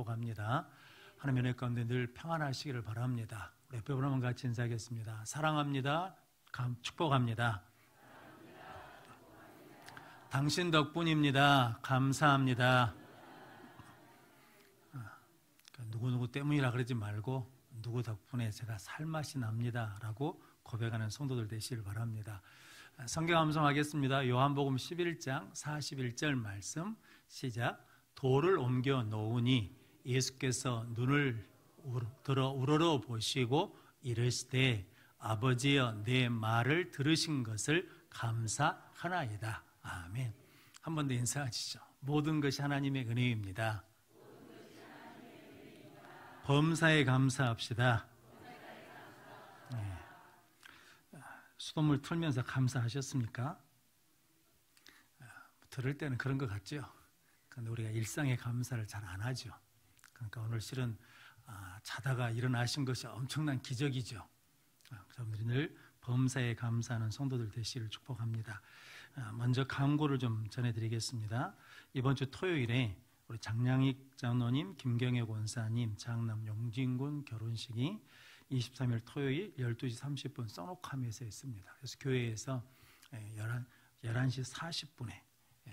축복합니다. 하나님의 은혜 가운데 늘 평안하시기를 바랍니다. 우리 옆에 분하면 같이 인사하겠습니다. 사랑합니다. 축복합니다. 당신 덕분입니다. 감사합니다. 누구누구 때문이라 그러지 말고 누구 덕분에 제가 살맛이 납니다 라고 고백하는 성도들 되시길 바랍니다. 성경 암송하겠습니다. 요한복음 11장 41절 말씀 시작. 돌을 옮겨 놓으니 예수께서 눈을 들어 우러러 보시고 이르시되 아버지여 내 말을 들으신 것을 감사하나이다. 아멘. 한 번 더 인사하시죠. 모든 것이 하나님의 은혜입니다. 범사에 감사합시다. 네. 수돗물 틀면서 감사하셨습니까? 들을 때는 그런 것 같죠. 그런데 우리가 일상의 감사를 잘 안 하죠. 그러니까 오늘 실은 자다가 일어나신 것이 엄청난 기적이죠. 여러분들이 늘 범사에 감사하는 성도들 되시기를 축복합니다. 먼저 광고를 좀 전해드리겠습니다. 이번 주 토요일에 우리 장량익 장로님, 김경애 권사님, 장남 용진군 결혼식이 23일 토요일 12시 30분 써놓함에서 있습니다. 그래서 교회에서 11시 40분에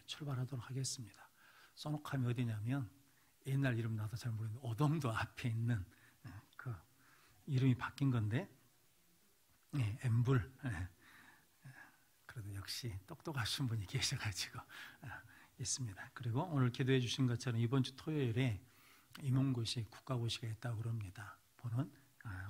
출발하도록 하겠습니다. 써놓함이 어디냐면 옛날 이름 나도 잘 모르겠는데 오동도 앞에 있는 그 이름이 바뀐 건데 엠불. 그래도 역시 똑똑하신 분이 계셔가지고 있습니다. 그리고 오늘 기도해 주신 것처럼 이번 주 토요일에 임용고시 국가고시가 있다고 그럽니다. 보는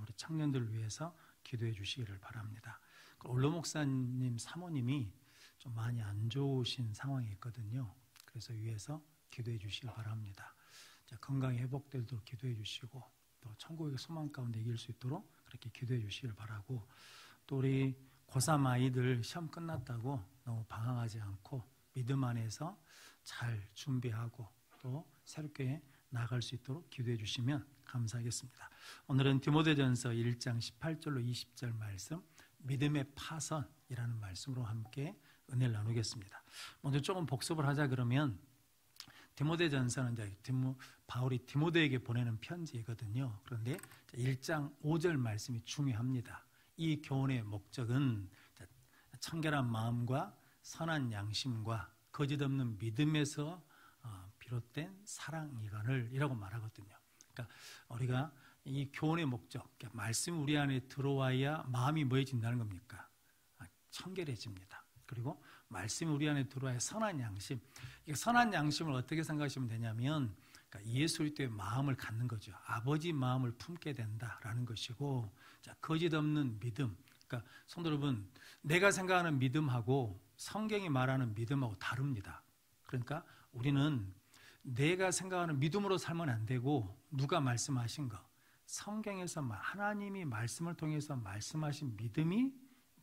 우리 청년들을 위해서 기도해 주시기를 바랍니다. 올로 목사님 사모님이 좀 많이 안 좋으신 상황이 있거든요. 그래서 위해서 기도해 주시기 바랍니다. 건강이 회복되도록 기도해 주시고 또 천국의 소망 가운데 이길 수 있도록 그렇게 기도해 주시길 바라고, 또 우리 고3 아이들 시험 끝났다고 너무 방황하지 않고 믿음 안에서 잘 준비하고 또 새롭게 나아갈 수 있도록 기도해 주시면 감사하겠습니다. 오늘은 디모데전서 1장 18절로 20절 말씀, 믿음의 파선이라는 말씀으로 함께 은혜를 나누겠습니다. 먼저 조금 복습을 하자 그러면, 디모데전서는 이제 바울이 디모데에게 보내는 편지거든요. 그런데 1장 5절 말씀이 중요합니다. 이 교훈의 목적은 청결한 마음과 선한 양심과 거짓없는 믿음에서 비롯된 사랑이거늘이라고 말하거든요. 그러니까 우리가 이 교훈의 목적, 그러니까 말씀이 우리 안에 들어와야 마음이 뭐해진다는 겁니까? 청결해집니다. 그리고 말씀이 우리 안에 들어와야 선한 양심. 이 선한 양심을 어떻게 생각하시면 되냐면, 그러니까 예수 그리스도의 마음을 갖는 거죠. 아버지 마음을 품게 된다라는 것이고, 자, 거짓없는 믿음. 그러니까 성도 여러분, 내가 생각하는 믿음하고 성경이 말하는 믿음하고 다릅니다. 그러니까 우리는 내가 생각하는 믿음으로 살면 안 되고, 누가 말씀하신 거, 성경에서 하나님이 말씀을 통해서 말씀하신 믿음이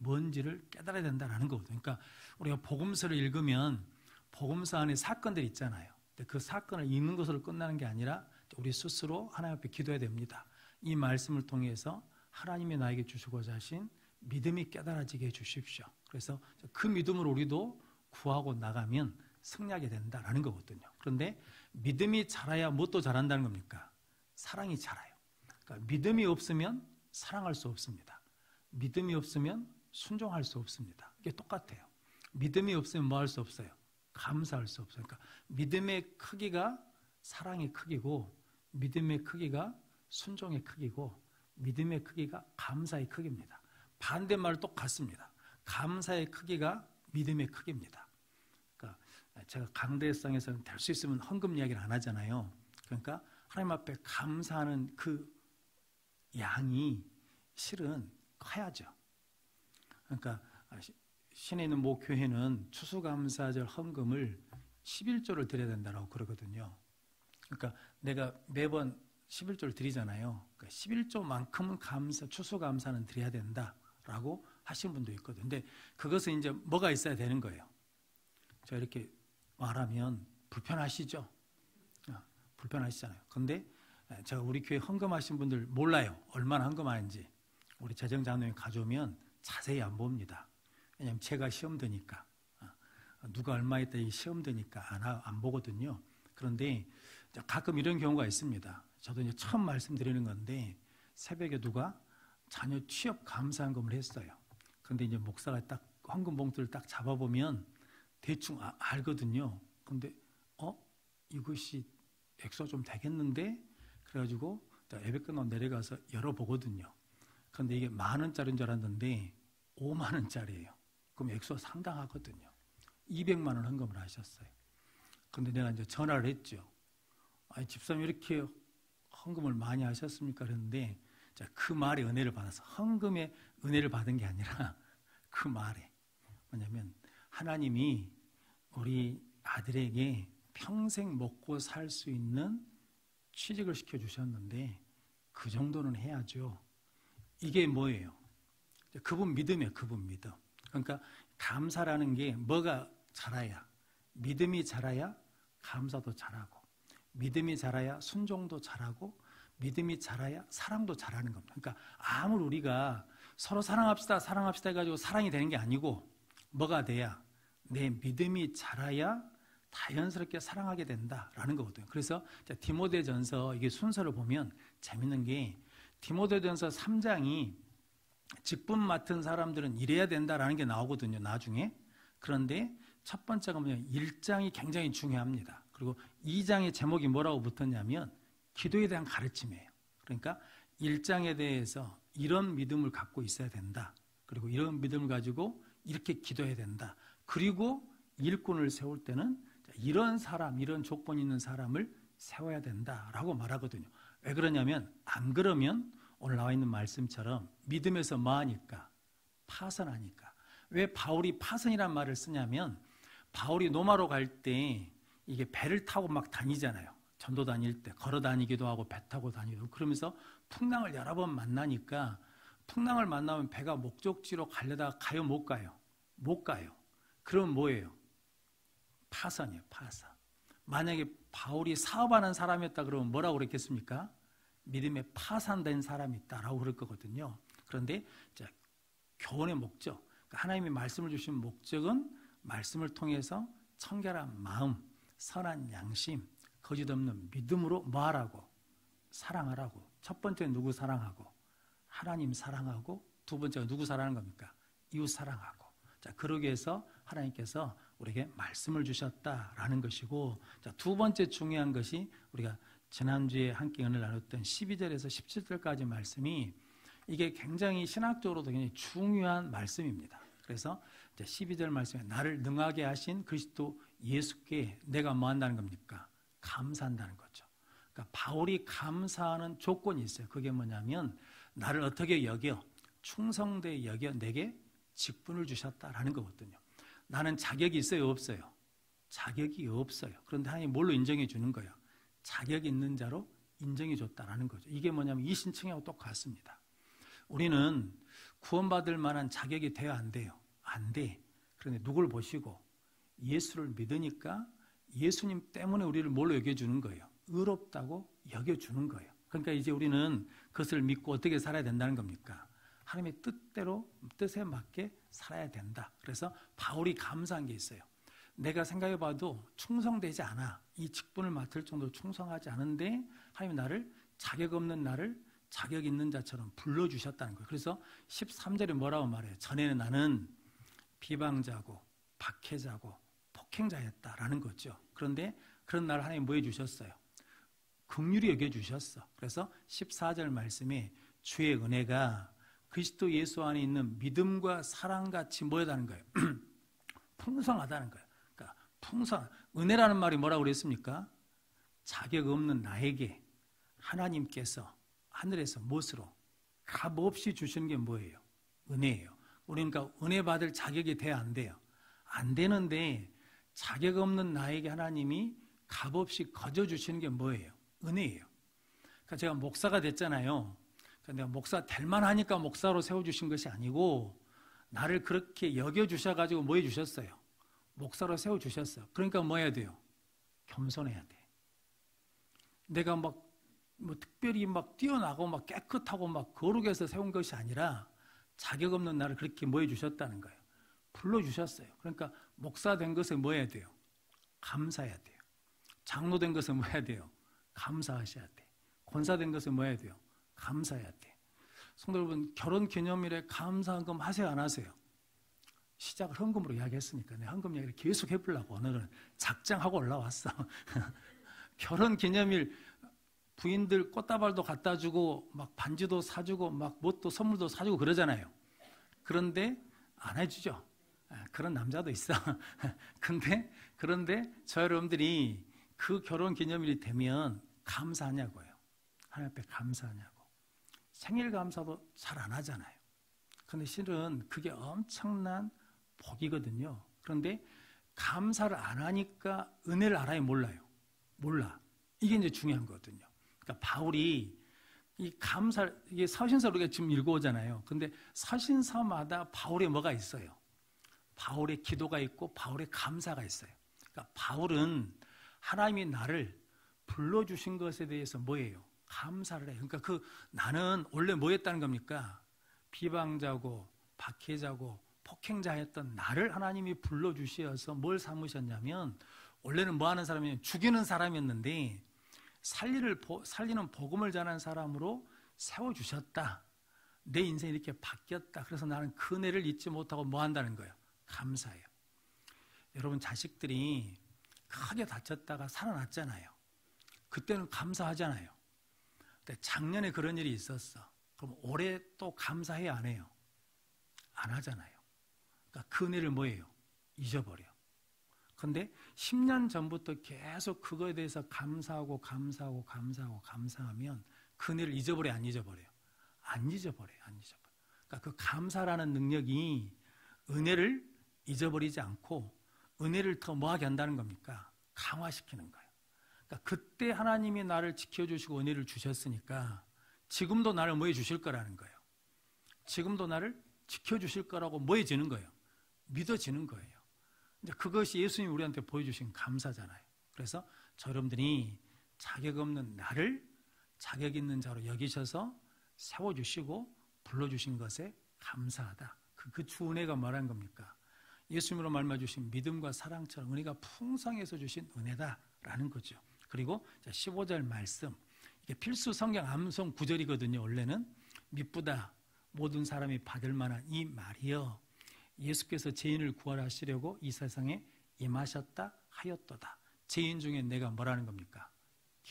뭔지를 깨달아야 된다는 거거든요. 그러니까 우리가 복음서를 읽으면 복음서 안에 사건들이 있잖아요. 근데 그 사건을 읽는 것으로 끝나는 게 아니라 우리 스스로 하나님 앞에 기도해야 됩니다. 이 말씀을 통해서 하나님이 나에게 주시고자 하신 믿음이 깨달아지게 해 주십시오. 그래서 그 믿음으로 우리도 구하고 나가면 승리하게 된다는 거거든요. 그런데 믿음이 자라야 무엇도 자란다는 겁니까? 사랑이 자라요. 그러니까 믿음이 없으면 사랑할 수 없습니다. 믿음이 없으면 순종할 수 없습니다. 이게 똑같아요. 믿음이 없으면 뭐 할 수 없어요? 감사할 수 없어요. 그러니까 믿음의 크기가 사랑의 크기고, 믿음의 크기가 순종의 크기고, 믿음의 크기가 감사의 크기입니다. 반대말은 똑같습니다. 감사의 크기가 믿음의 크기입니다. 그러니까 제가 강대상에서는 될 수 있으면 헌금 이야기를 안 하잖아요. 그러니까 하나님 앞에 감사하는 그 양이 실은 커야죠. 그러니까 시내 있는 모 교회는 추수감사절 헌금을 11조를 드려야 된다고 그러거든요. 그러니까 내가 매번 11조를 드리잖아요. 그러니까 11조만큼은 추수감사는 드려야 된다라고 하시는 분도 있거든요. 근데 그것은 이제 뭐가 있어야 되는 거예요. 제가 이렇게 말하면 불편하시죠? 불편하시잖아요. 근데 제가 우리 교회 헌금하신 분들 몰라요. 얼마나 헌금하는지. 우리 재정자료님 가져오면 자세히 안 봅니다. 왜냐하면 제가 시험 드니까, 누가 얼마 했다 이 시험 드니까 안 보거든요. 그런데 가끔 이런 경우가 있습니다. 저도 이제 처음 말씀드리는 건데 새벽에 누가 자녀 취업 감사헌금을 했어요. 그런데 이제 목사가 딱 헌금 봉투를 딱 잡아보면 대충 알거든요. 근데 이것이 액수가 좀 되겠는데? 그래가지고 예배 끝나고 내려가서 열어보거든요. 그런데 이게 10,000원짜리인 줄 알았는데 50,000원짜리예요. 그럼 액수가 상당하거든요. 200만 원 헌금을 하셨어요. 그런데 내가 이제 전화를 했죠. 아니, 집사님 이렇게 헌금을 많이 하셨습니까? 그랬는데 그 말에 은혜를 받아서 헌금에 은혜를 받은 게 아니라 그 말에 뭐냐면 하나님이 우리 아들에게 평생 먹고 살 수 있는 취직을 시켜주셨는데 그 정도는 해야죠. 이게 뭐예요? 그분 믿음이에요. 그분 믿음. 그러니까 감사라는 게 뭐가 자라야, 믿음이 자라야 감사도 자라고, 믿음이 자라야 순종도 자라고, 믿음이 자라야 사랑도 자라는 겁니다. 그러니까 아무리 우리가 서로 사랑합시다 해가지고 사랑이 되는 게 아니고 뭐가 돼야 내 믿음이 자라야 자연스럽게 사랑하게 된다라는 거거든요. 그래서 디모데전서 이게 순서를 보면 재밌는 게 디모데전서 3장이 직분 맡은 사람들은 이래야 된다라는 게 나오거든요. 나중에. 그런데 첫 번째가 뭐냐면 1장이 굉장히 중요합니다. 그리고 2장의 제목이 뭐라고 붙었냐면 기도에 대한 가르침이에요. 그러니까 1장에 대해서 이런 믿음을 갖고 있어야 된다. 그리고 이런 믿음을 가지고 이렇게 기도해야 된다. 그리고 일꾼을 세울 때는 이런 사람, 이런 조건이 있는 사람을 세워야 된다라고 말하거든요. 왜 그러냐면 안 그러면 오늘 나와 있는 말씀처럼 믿음에서 뭐하니까? 파선하니까. 왜 바울이 파선이란 말을 쓰냐면 바울이 로마로 갈 때 이게 배를 타고 막 다니잖아요. 전도 다닐 때 걸어 다니기도 하고 배 타고 다니기도 하고 그러면서 풍랑을 여러 번 만나니까 풍랑을 만나면 배가 목적지로 가려다가 가요 못 가요? 못 가요. 그럼 뭐예요? 파선이에요. 파선. 만약에 바울이 사업하는 사람이었다 그러면 뭐라고 그랬겠습니까? 믿음에 파산된 사람이 있다라고 그럴 거거든요. 그런데 교훈의 목적, 그러니까 하나님이 말씀을 주신 목적은 말씀을 통해서 청결한 마음, 선한 양심, 거짓 없는 믿음으로 뭐하라고? 사랑하라고. 첫 번째는 누구 사랑하고? 하나님 사랑하고, 두 번째가 누구 사랑하는 겁니까? 이웃 사랑하고. 그러기 위해서 하나님께서 우리에게 말씀을 주셨다라는 것이고, 두 번째 중요한 것이 우리가 지난주에 함께 은혜를 나눴던 12절에서 17절까지 말씀이 이게 굉장히 신학적으로도 굉장히 중요한 말씀입니다. 그래서 12절 말씀에 나를 능하게 하신 그리스도 예수께 내가 뭐 한다는 겁니까? 감사한다는 거죠. 그러니까 바울이 감사하는 조건이 있어요. 그게 뭐냐면 나를 어떻게 여겨? 충성되게 여겨 내게 직분을 주셨다라는 거거든요. 나는 자격이 있어요? 없어요? 자격이 없어요. 그런데 하나님이 뭘로 인정해 주는 거예요? 자격이 있는 자로 인정해 줬다라는 거죠. 이게 뭐냐면 이신청하고 똑같습니다. 우리는 구원받을 만한 자격이 돼야 안 돼요? 안 돼. 그런데 누굴 보시고 예수를 믿으니까 예수님 때문에 우리를 뭘로 여겨주는 거예요? 의롭다고 여겨주는 거예요. 그러니까 이제 우리는 그것을 믿고 어떻게 살아야 된다는 겁니까? 하나님의 뜻대로, 뜻에 맞게 살아야 된다. 그래서 바울이 감사한 게 있어요. 내가 생각해봐도 충성되지 않아. 이 직분을 맡을 정도로 충성하지 않은데 하나님이 나를, 자격 없는 나를 자격 있는 자처럼 불러주셨다는 거예요. 그래서 13절에 뭐라고 말해요? 전에는 나는 비방자고 박해자고 폭행자였다라는 거죠. 그런데 그런 나를 하나님 뭐 해주셨어요? 긍휼히 여겨주셨어. 그래서 14절 말씀에 주의 은혜가 그리스도 예수 안에 있는 믿음과 사랑같이 뭐하다는 거예요? 풍성하다는 거예요. 그러니까 은혜라는 말이 뭐라고 그랬습니까? 자격 없는 나에게 하나님께서 하늘에서 무엇으로? 값없이 주시는 게 뭐예요? 은혜예요. 우리는 그러니까 은혜 받을 자격이 돼야 안 돼요? 안 되는데 자격 없는 나에게 하나님이 값없이 거저주시는 게 뭐예요? 은혜예요. 그러니까 제가 목사가 됐잖아요. 그러니까 내가 목사 될 만하니까 목사로 세워주신 것이 아니고 나를 그렇게 여겨주셔가지고 뭐 해주셨어요? 목사로 세워주셨어요. 그러니까 뭐 해야 돼요? 겸손해야 돼. 내가 뭐 특별히 뛰어나고 깨끗하고 거룩해서 해서 세운 것이 아니라 자격 없는 나를 그렇게 뭐 해주셨다는 거예요. 불러주셨어요. 그러니까 목사 된 것에 뭐 해야 돼요? 감사해야 돼요. 장로 된 것에 뭐 해야 돼요? 감사하셔야 돼. 권사된 것을 뭐 해야 돼요? 감사해야 돼. 성도 여러분, 결혼 기념일에 감사헌금 하세요, 안 하세요? 시작을 헌금으로 이야기했으니까 내가 헌금 이야기를 계속 해보려고 오늘은 작정하고 올라왔어. 결혼 기념일 부인들 꽃다발도 갖다 주고 막 반지도 사주고 막 뭣도 선물도 사주고 그러잖아요. 그런데 안 해주죠. 그런 남자도 있어. 그런데 저 여러분들이 그 결혼 기념일이 되면 감사하냐고요. 하나님 앞에 감사하냐고. 생일 감사도 잘 안 하잖아요. 그런데 실은 그게 엄청난 복이거든요. 그런데 감사를 안 하니까 은혜를 알아요, 몰라요? 몰라. 이게 이제 중요한 거거든요. 그러니까 바울이 이 감사, 이게 서신서 우리가 지금 읽어오잖아요. 근데 서신서마다 바울의 뭐가 있어요? 바울의 기도가 있고 바울의 감사가 있어요. 그러니까 바울은 하나님이 나를 불러주신 것에 대해서 뭐예요? 감사를 해요. 그러니까 나는 원래 뭐 했다는 겁니까? 비방자고 박해자고 폭행자였던 나를 하나님이 불러주셔서 뭘 삼으셨냐면, 원래는 뭐 하는 사람이냐면 죽이는 사람이었는데 살리는 복음을 전하는 사람으로 세워주셨다. 내 인생이 이렇게 바뀌었다. 그래서 나는 그 은혜를 잊지 못하고 뭐 한다는 거예요? 감사해요. 여러분, 자식들이 크게 다쳤다가 살아났잖아요. 그때는 감사하잖아요. 근데 작년에 그런 일이 있었어. 그럼 올해 또 감사해야 안 해요? 안 하잖아요. 그러니까 그 은혜를 뭐예요? 잊어버려. 근데 10년 전부터 계속 그거에 대해서 감사하면 그 은혜를 잊어버려요, 안 잊어버려요? 안 잊어버려요. 그러니까 그 감사라는 능력이 은혜를 잊어버리지 않고 은혜를 더 뭐하게 한다는 겁니까? 강화시키는 거예요. 그러니까 그때 하나님이 나를 지켜주시고 은혜를 주셨으니까 지금도 나를 뭐 해주실 거라는 거예요. 지금도 나를 지켜주실 거라고 뭐 해지는 거예요? 믿어지는 거예요. 이제 그것이 예수님이 우리한테 보여주신 감사잖아요. 그래서 여러분들이 자격 없는 나를 자격 있는 자로 여기셔서 세워주시고 불러주신 것에 감사하다. 그 주 은혜가 말한 겁니까? 예수님으로 말씀해 주신 믿음과 사랑처럼 은혜가 풍성해서 주신 은혜다라는 거죠. 그리고 15절 말씀, 이게 필수 성경 암송 구절이거든요. 원래는 미쁘다 모든 사람이 받을 만한 이 말이여, 예수께서 죄인을 구원하시려고 이 세상에 임하셨다 하였도다. 죄인 중에 내가 뭐라는 겁니까?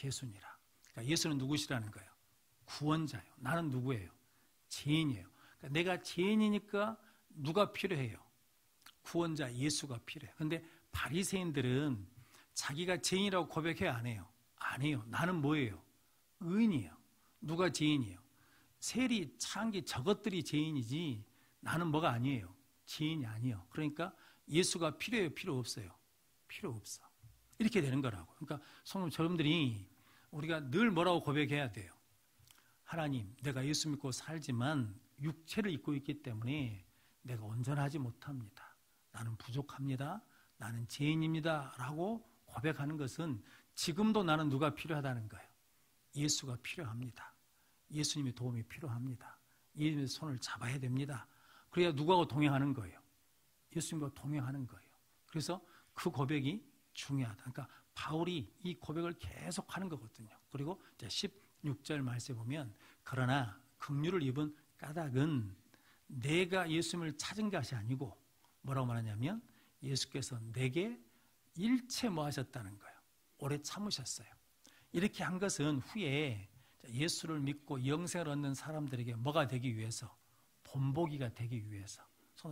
예수니라. 그러니까 예수는 누구시라는 거예요? 구원자예요. 나는 누구예요? 죄인이에요. 그러니까 내가 죄인이니까 누가 필요해요? 구원자 예수가 필요해요. 그런데 바리새인들은 자기가 죄인이라고 고백해야 안 해요? 안 해요. 나는 뭐예요? 의인이에요. 누가 죄인이에요? 세리, 창기 저것들이 죄인이지 나는 뭐가 아니에요? 죄인이 아니에요. 그러니까 예수가 필요해요? 필요 없어요? 필요 없어. 이렇게 되는 거라고. 그러니까 성도 여러분들이 우리가 늘 뭐라고 고백해야 돼요? 하나님, 내가 예수 믿고 살지만 육체를 입고 있기 때문에 내가 온전하지 못합니다. 나는 부족합니다. 나는 죄인입니다. 라고 고백하는 것은 지금도 나는 누가 필요하다는 거예요? 예수가 필요합니다. 예수님의 도움이 필요합니다. 예수님의 손을 잡아야 됩니다. 그래야 누구하고 동행하는 거예요? 예수님과 동행하는 거예요. 그래서 그 고백이 중요하다. 그러니까 바울이 이 고백을 계속 하는 거거든요. 그리고 16절 말씀에 보면, 그러나 긍휼을 입은 까닭은 내가 예수님을 찾은 것이 아니고 뭐라고 말하냐면 예수께서 내게 일체 뭐 하셨다는 거예요? 오래 참으셨어요. 이렇게 한 것은 후에 예수를 믿고 영생을 얻는 사람들에게 뭐가 되기 위해서? 본보기가 되기 위해서.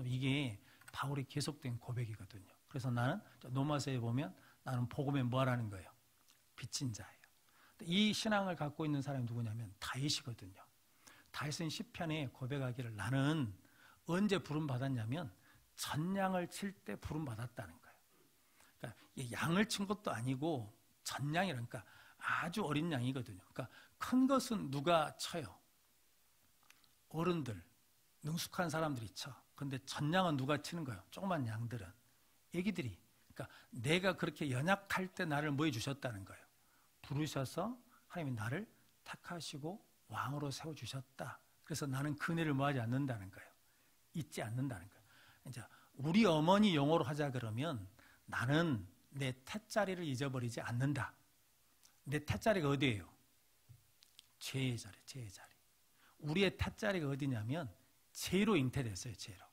이게 바울의 계속된 고백이거든요. 그래서 나는 로마서에 보면 나는 복음에 뭐 하라는 거예요? 빚진 자예요. 이 신앙을 갖고 있는 사람이 누구냐면 다윗이거든요. 다윗은 시편에 고백하기를 나는 언제 부름 받았냐면 전양을 칠 때 부름 받았다는 거예요. 그러니까 양을 친 것도 아니고 전양이라니까 아주 어린 양이거든요. 그러니까 큰 것은 누가 쳐요? 어른들, 능숙한 사람들이 쳐. 근데 전양은 누가 치는 거예요? 조그만 양들은, 애기들이. 그러니까 내가 그렇게 연약할 때 나를 뭐 해주셨다는 거예요? 부르셔서 하나님이 나를 택하시고 왕으로 세워주셨다. 그래서 나는 그 은혜를 뭐 하지 않는다는 거예요? 잊지 않는다는 거예요. 이제 우리 어머니 용어로 하자 그러면 나는 내 태자리를 잊어버리지 않는다. 내 탓자리가 어디예요? 죄의 자리, 죄의 자리. 우리의 탓자리가 어디냐면 죄로 잉태됐어요, 죄로.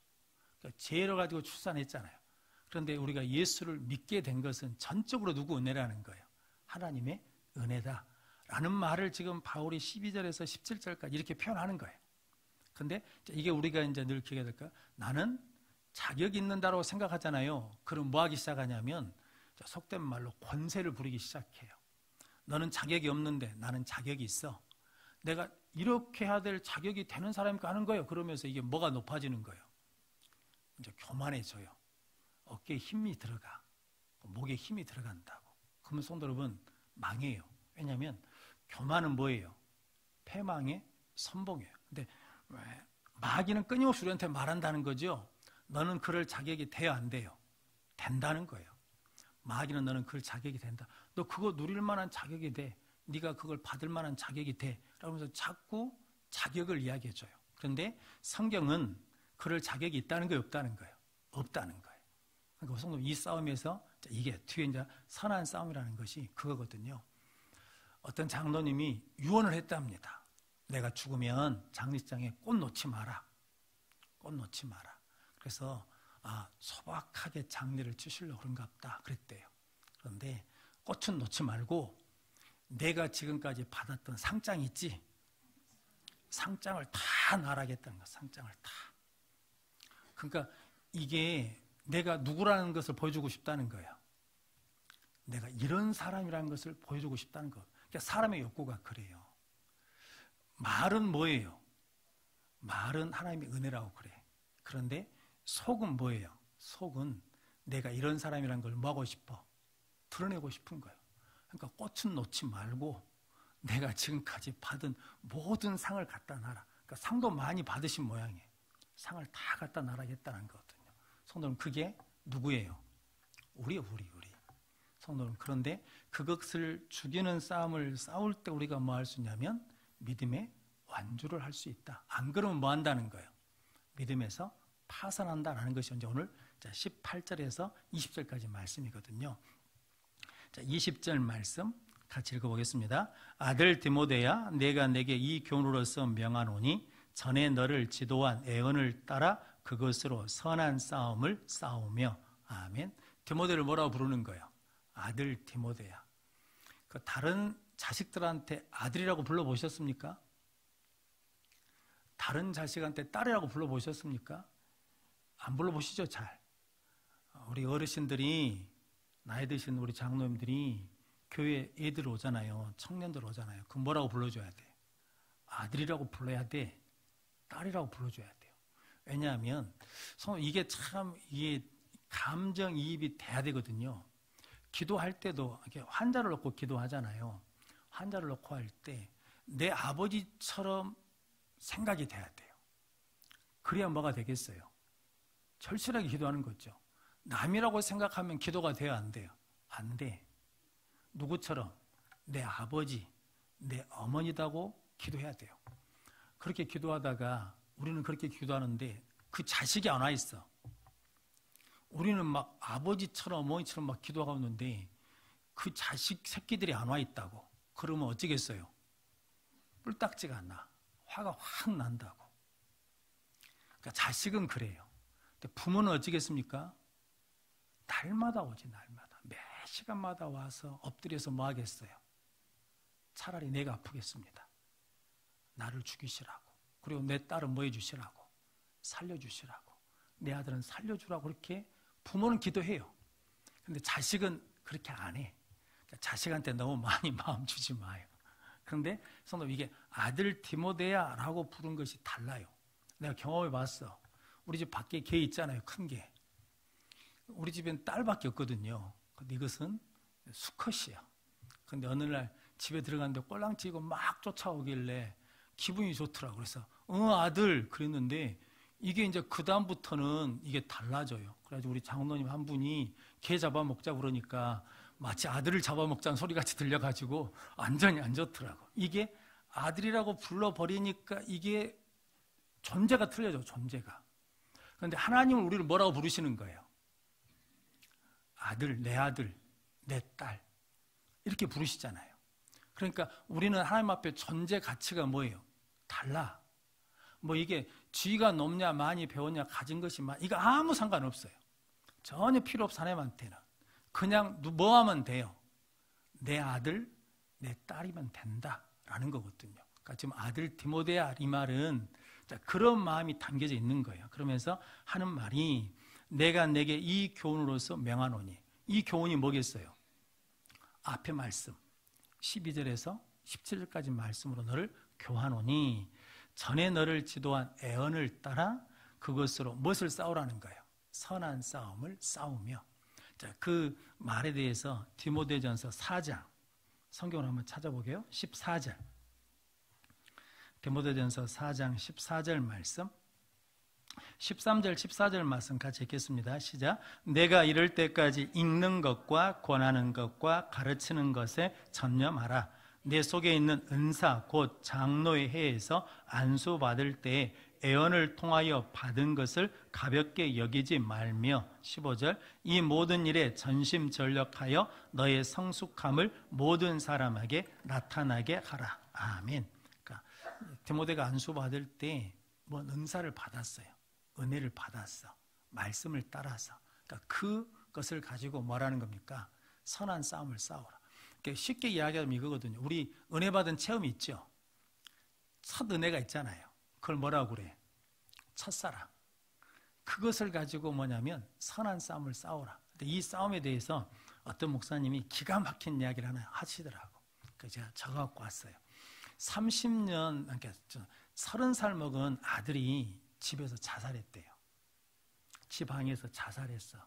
그러니까 죄로 가지고 출산했잖아요. 그런데 우리가 예수를 믿게 된 것은 전적으로 누구 은혜라는 거예요? 하나님의 은혜다 라는 말을 지금 바울이 12절에서 17절까지 이렇게 표현하는 거예요. 근데 이게 우리가 이제 늘 기억해야 될까? 나는 자격이 있는다라고 생각하잖아요. 그럼 뭐 하기 시작하냐면 속된 말로 권세를 부리기 시작해요. 너는 자격이 없는데 나는 자격이 있어. 내가 이렇게 해야 될 자격이 되는 사람이니까 하는 거예요. 그러면서 이게 뭐가 높아지는 거예요? 이제 교만해져요. 어깨에 힘이 들어가. 목에 힘이 들어간다고. 그러면 성도 여러분 망해요. 왜냐하면 교만은 뭐예요? 패망의 선봉이에요. 근데 마귀는 끊임없이 우리한테 말한다는 거죠. 너는 그럴 자격이 돼요, 안 돼요? 된다는 거예요. 마귀는 너는 그럴 자격이 된다. 너 그거 누릴 만한 자격이 돼. 네가 그걸 받을 만한 자격이 돼. 그러면서 자꾸 자격을 이야기해줘요. 그런데 성경은 그럴 자격이 있다는 거예요, 없다는 거예요? 없다는 거예요. 그러니까 성도 이 싸움에서 이게 뒤에 이제 선한 싸움이라는 것이 그거거든요. 어떤 장로님이 유언을 했답니다. 내가 죽으면 장례식장에 꽃 놓지 마라. 꽃 놓지 마라. 그래서 소박하게 장례를 치시려고 그런가 보다 그랬대요. 그런데 꽃은 놓지 말고 내가 지금까지 받았던 상장 있지? 상장을 다 나라겠다는 거야. 상장을 다. 그러니까 이게 내가 누구라는 것을 보여주고 싶다는 거예요. 내가 이런 사람이라는 것을 보여주고 싶다는 거. 그러니까 사람의 욕구가 그래요. 말은 뭐예요? 말은 하나님의 은혜라고 그래. 그런데 속은 뭐예요? 속은 내가 이런 사람이라는 걸 뭐 하고 싶어? 드러내고 싶은 거예요. 그러니까 꽃은 놓지 말고 내가 지금까지 받은 모든 상을 갖다 놔라. 그러니까 상도 많이 받으신 모양이에요. 상을 다 갖다 놔라겠다는 거거든요. 성도는 그게 누구예요? 우리. 성도는 그런데 그것을 죽이는 싸움을 싸울 때 우리가 뭐 할 수 있냐면 믿음의 완주를 할 수 있다. 안 그러면 뭐 한다는 거예요? 믿음에서 파산한다라는 것이 이제 오늘 18절에서 20절까지 말씀이거든요. 자, 20절 말씀 같이 읽어보겠습니다. 아들 디모데야, 내가 내게 이 교훈으로서 명하노니 전에 너를 지도한 애언을 따라 그것으로 선한 싸움을 싸우며. 아멘. 디모데를 뭐라고 부르는 거예요? 아들 디모데야. 그 다른 자식들한테 아들이라고 불러보셨습니까? 다른 자식한테 딸이라고 불러보셨습니까? 안 불러보시죠, 잘. 우리 어르신들이, 나이 드신 우리 장로님들이 교회 애들 오잖아요. 청년들 오잖아요. 그럼 뭐라고 불러줘야 돼? 아들이라고 불러야 돼. 딸이라고 불러줘야 돼요. 왜냐하면 이게 참 이게 감정이입이 돼야 되거든요. 기도할 때도 이렇게 환자를 놓고 기도하잖아요. 환자를 놓고 할 때 내 아버지처럼 생각이 돼야 돼요. 그래야 뭐가 되겠어요? 절실하게 기도하는 거죠. 남이라고 생각하면 기도가 돼요, 안 돼요? 안 돼. 누구처럼? 내 아버지, 내 어머니다고 기도해야 돼요. 그렇게 기도하다가 우리는 그렇게 기도하는데 그 자식이 안 와 있어. 우리는 막 아버지처럼 어머니처럼 막 기도하고 있는데 그 자식 새끼들이 안 와 있다고. 그러면 어쩌겠어요? 뿔딱지가 나. 화가 확 난다고. 그러니까 자식은 그래요. 근데 부모는 어쩌겠습니까? 날마다 오지, 날마다. 매 시간마다 와서 엎드려서 뭐 하겠어요? 차라리 내가 아프겠습니다. 나를 죽이시라고. 그리고 내 딸은 뭐 해주시라고? 살려주시라고. 내 아들은 살려주라고. 그렇게 부모는 기도해요. 근데 자식은 그렇게 안 해. 그러니까 자식한테 너무 많이 마음 주지 마요. 그런데 성도 이게 아들 디모데야 라고 부른 것이 달라요. 내가 경험해 봤어. 우리 집 밖에 개 있잖아요, 큰 개. 우리 집엔 딸밖에 없거든요. 근데 이것은 수컷이야. 근데 어느 날 집에 들어갔는데 꼴랑치고 막 쫓아오길래 기분이 좋더라고. 그래서 아들 그랬는데 이게 이제 그 다음부터는 이게 달라져요. 그래가지고 우리 장로님 한 분이 개 잡아먹자 그러니까 마치 아들을 잡아먹자는 소리같이 들려가지고 완전히 안 좋더라고. 이게 아들이라고 불러버리니까 이게 존재가 틀려져, 존재가. 그런데 하나님은 우리를 뭐라고 부르시는 거예요? 아들, 내 딸 이렇게 부르시잖아요. 그러니까 우리는 하나님 앞에 존재 가치가 뭐예요? 달라. 뭐 이게 지위가 높냐, 많이 배웠냐, 가진 것이 이거 아무 상관없어요. 전혀 필요 없어. 하나님한테는 그냥 뭐 하면 돼요? 내 아들, 내 딸이면 된다라는 거거든요. 그러니까 지금 아들 디모데야 이 말은 그런 마음이 담겨져 있는 거예요. 그러면서 하는 말이 내가 내게 이 교훈으로서 명하노니, 이 교훈이 뭐겠어요? 앞에 말씀 12절에서 17절까지 말씀으로 너를 교하노니 전에 너를 지도한 애언을 따라 그것으로 무엇을 싸우라는 거예요? 선한 싸움을 싸우며. 자, 그 말에 대해서 디모데전서 4장 성경을 한번 찾아보게요. 14절 디모데전서 4장 14절 말씀, 13절 14절 말씀 같이 읽겠습니다. 시작. 내가 이럴 때까지 읽는 것과 권하는 것과 가르치는 것에 전념하라. 내 속에 있는 은사 곧 장로의 해에서 안수받을 때에 애언을 통하여 받은 것을 가볍게 여기지 말며. 15절 이 모든 일에 전심전력하여 너의 성숙함을 모든 사람에게 나타나게 하라. 아멘. 그러니까 디모데가 안수받을 때 뭐 은사를 받았어요. 은혜를 받았어. 말씀을 따라서. 그러니까 그것을 가지고 뭐라는 겁니까? 선한 싸움을 싸우라. 그러니까 쉽게 이야기하면 이거거든요. 우리 은혜 받은 체험이 있죠. 첫 은혜가 있잖아요. 그걸 뭐라고 그래? 첫사랑. 그것을 가지고 뭐냐면 선한 싸움을 싸우라. 근데 이 싸움에 대해서 어떤 목사님이 기가 막힌 이야기를 하나 하시더라고. 그래서 제가 적어갖고 왔어요. 30년, 그러니까 30살 먹은 아들이 집에서 자살했대요. 집 방에서 자살했어.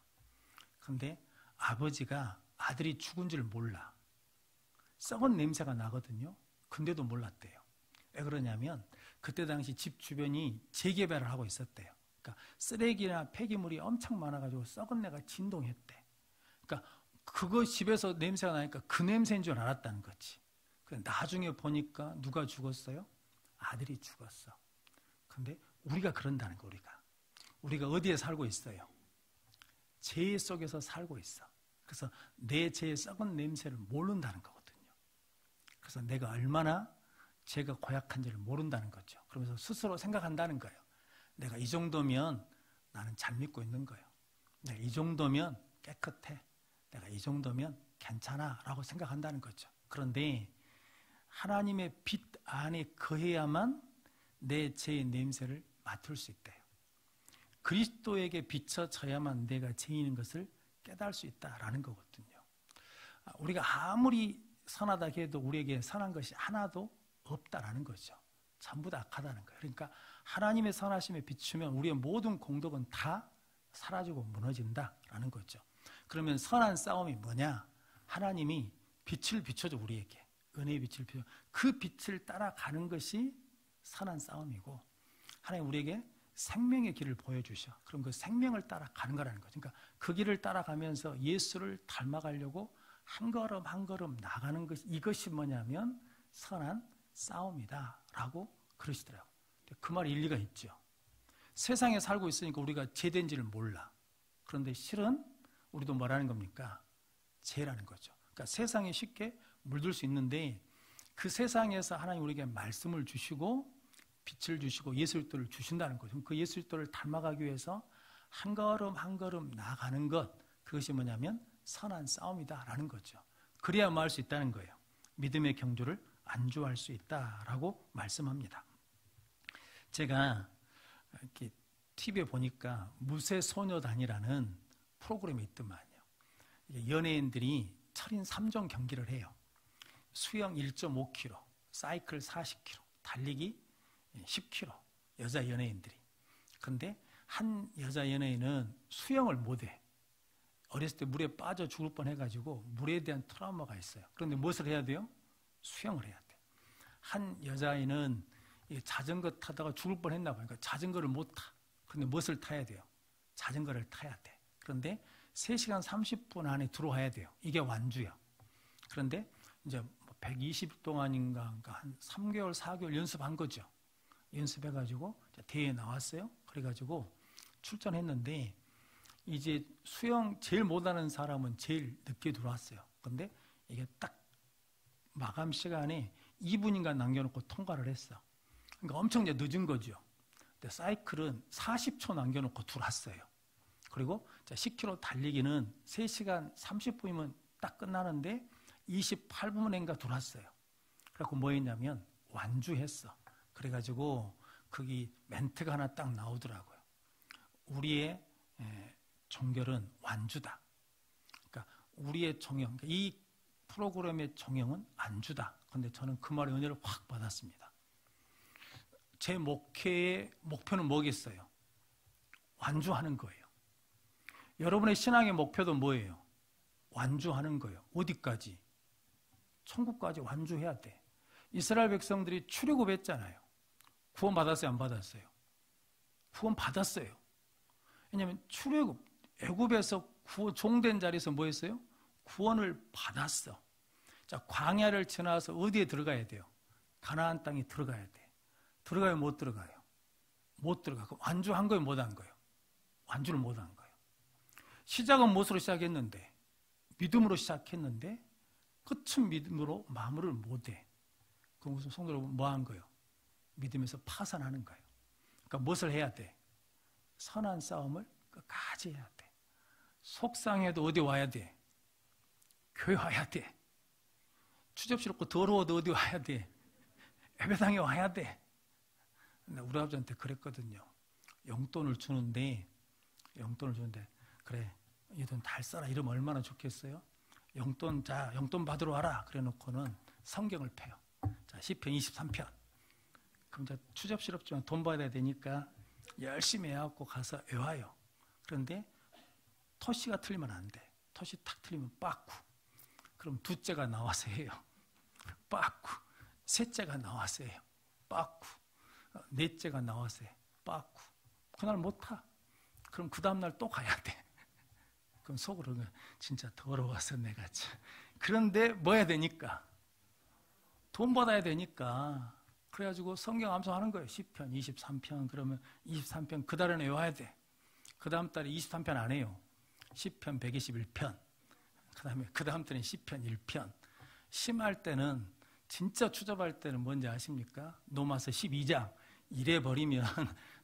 근데 아버지가 아들이 죽은 줄 몰라. 썩은 냄새가 나거든요. 근데도 몰랐대요. 왜 그러냐면 그때 당시 집 주변이 재개발을 하고 있었대요. 그러니까 쓰레기나 폐기물이 엄청 많아가지고 썩은 내가 진동했대. 그러니까 그거 집에서 냄새가 나니까 그 냄새인 줄 알았다는 거지. 나중에 보니까 누가 죽었어요? 아들이 죽었어. 근데 우리가 그런다는 거. 우리가 어디에 살고 있어요? 죄 속에서 살고 있어. 그래서 내 죄의 썩은 냄새를 모른다는 거거든요. 그래서 내가 얼마나 죄가 고약한지를 모른다는 거죠. 그러면서 스스로 생각한다는 거예요. 내가 이 정도면 나는 잘 믿고 있는 거예요. 내가 이 정도면 깨끗해. 내가 이 정도면 괜찮아 라고 생각한다는 거죠. 그런데 하나님의 빛 안에 거해야만 내 죄의 냄새를 맡을 수 있대요. 그리스도에게 비춰져야만 내가 죄인인 것을 깨달을 수 있다라는 거거든요. 우리가 아무리 선하다 해도 우리에게 선한 것이 하나도 없다라는 거죠. 전부 다 악하다는 거예요. 그러니까 하나님의 선하심에 비추면 우리의 모든 공덕은 다 사라지고 무너진다라는 거죠. 그러면 선한 싸움이 뭐냐? 하나님이 빛을 비춰줘. 우리에게 은혜의 빛을 비춰. 그 빛을 따라가는 것이 선한 싸움이고, 하나님 우리에게 생명의 길을 보여주셔. 그럼 그 생명을 따라가는 거라는 거죠. 그러니까 그 길을 따라가면서 예수를 닮아가려고 한 걸음 한 걸음 나가는 것, 이것이 뭐냐면 선한 싸움이다라고 그러시더라고요. 그 말이 일리가 있죠. 세상에 살고 있으니까 우리가 죄된지를 몰라. 그런데 실은 우리도 뭐라는 겁니까? 죄라는 거죠. 그러니까 세상에 쉽게 물들 수 있는데 그 세상에서 하나님 우리에게 말씀을 주시고 빛을 주시고 예수를 주신다는 거죠. 그 예수를 닮아가기 위해서 한 걸음 한 걸음 나아가는 것, 그것이 뭐냐면 선한 싸움이다라는 거죠. 그래야만 할 수 있다는 거예요. 믿음의 경주를 안주할 수 있다라고 말씀합니다. 제가 이렇게 TV에 보니까 무쇠소녀단이라는 프로그램이 있더만요. 연예인들이 철인 3종 경기를 해요. 수영 1.5km, 사이클 40km, 달리기 10km, 여자 연예인들이. 그런데 한 여자 연예인은 수영을 못해. 어렸을 때 물에 빠져 죽을 뻔해가지고 물에 대한 트라우마가 있어요. 그런데 무엇을 해야 돼요? 수영을 해야 돼. 한 여자아이는 자전거 타다가 죽을 뻔했나 봐요. 그러니까 자전거를 못 타. 그런데 무엇을 타야 돼요? 자전거를 타야 돼. 그런데 3시간 30분 안에 들어와야 돼요. 이게 완주야. 그런데 이제 120일 동안인가 한 3개월, 4개월 연습한 거죠. 연습해가지고 대회에 나왔어요. 그래가지고 출전했는데 이제 수영 제일 못하는 사람은 제일 늦게 들어왔어요. 근데 이게 딱 마감 시간에 2분인가 남겨놓고 통과를 했어. 그러니까 엄청 이제 늦은 거죠. 근데 사이클은 40초 남겨놓고 들어왔어요. 그리고 10km 달리기는 3시간 30분이면 딱 끝나는데 28분인가 들어왔어요. 그래갖고 뭐 했냐면 완주했어. 그래가지고 거기 멘트가 하나 딱 나오더라고요. 우리의 종결은 완주다. 그러니까 우리의 종영, 이 프로그램의 종영은 안주다. 그런데 저는 그 말에 은혜를 확 받았습니다. 제 목표는 뭐겠어요? 완주하는 거예요. 여러분의 신앙의 목표도 뭐예요? 완주하는 거예요. 어디까지? 천국까지 완주해야 돼. 이스라엘 백성들이 출애굽했잖아요. 구원 받았어요? 안 받았어요? 구원 받았어요. 왜냐하면 출애굽, 애굽에서 종된 자리에서 뭐 했어요? 구원을 받았어. 자, 광야를 지나서 어디에 들어가야 돼요? 가나안 땅에 들어가야 돼. 들어가요? 못 들어가요? 못 들어가. 그럼 완주한 거예요? 못 한 거예요? 완주를 못 한 거예요. 시작은 무엇으로 시작했는데? 믿음으로 시작했는데 끝은 믿음으로 마무리를 못해. 그럼 무슨 성도 여러분 뭐 한 거예요? 믿음에서 파산하는 거예요. 그러니까 무엇을 해야 돼? 선한 싸움을 끝까지 해야 돼. 속상해도 어디 와야 돼? 교회 와야 돼. 추접스럽고 더러워도 어디 와야 돼? 예배당에 와야 돼. 우리 아버지한테 그랬거든요. 용돈을 주는데 그래 이 돈 잘 써라 이러면 얼마나 좋겠어요? 용돈 받으러 와라. 그래 놓고는 성경을 펴요. 자, 시편 23편. 그럼 이제 추접스럽지만 돈 받아야 되니까 열심히 해갖고 가서 외워요. 그런데 토시가 틀리면 안 돼. 토시 탁 틀리면 빠꾸. 그럼 두째가 나와서 해요. 빠꾸. 셋째가 나와서 해요. 빠꾸. 넷째가 나와서 해. 빠꾸. 그날 못 타. 그럼 그 다음날 또 가야 돼. 그럼 속으로 진짜 더러워서 내가 참. 그런데 뭐 해야 되니까? 돈 받아야 되니까. 그래가지고 성경 암송하는 거예요. 시편 23편. 그러면 23편 그 달에는 외워야 돼. 그 다음 달에 23편 안 해요. 시편 121편. 그 다음 달에 시편 1편. 심할 때는 진짜 추접할 때는 뭔지 아십니까? 노마서 12장 이래 버리면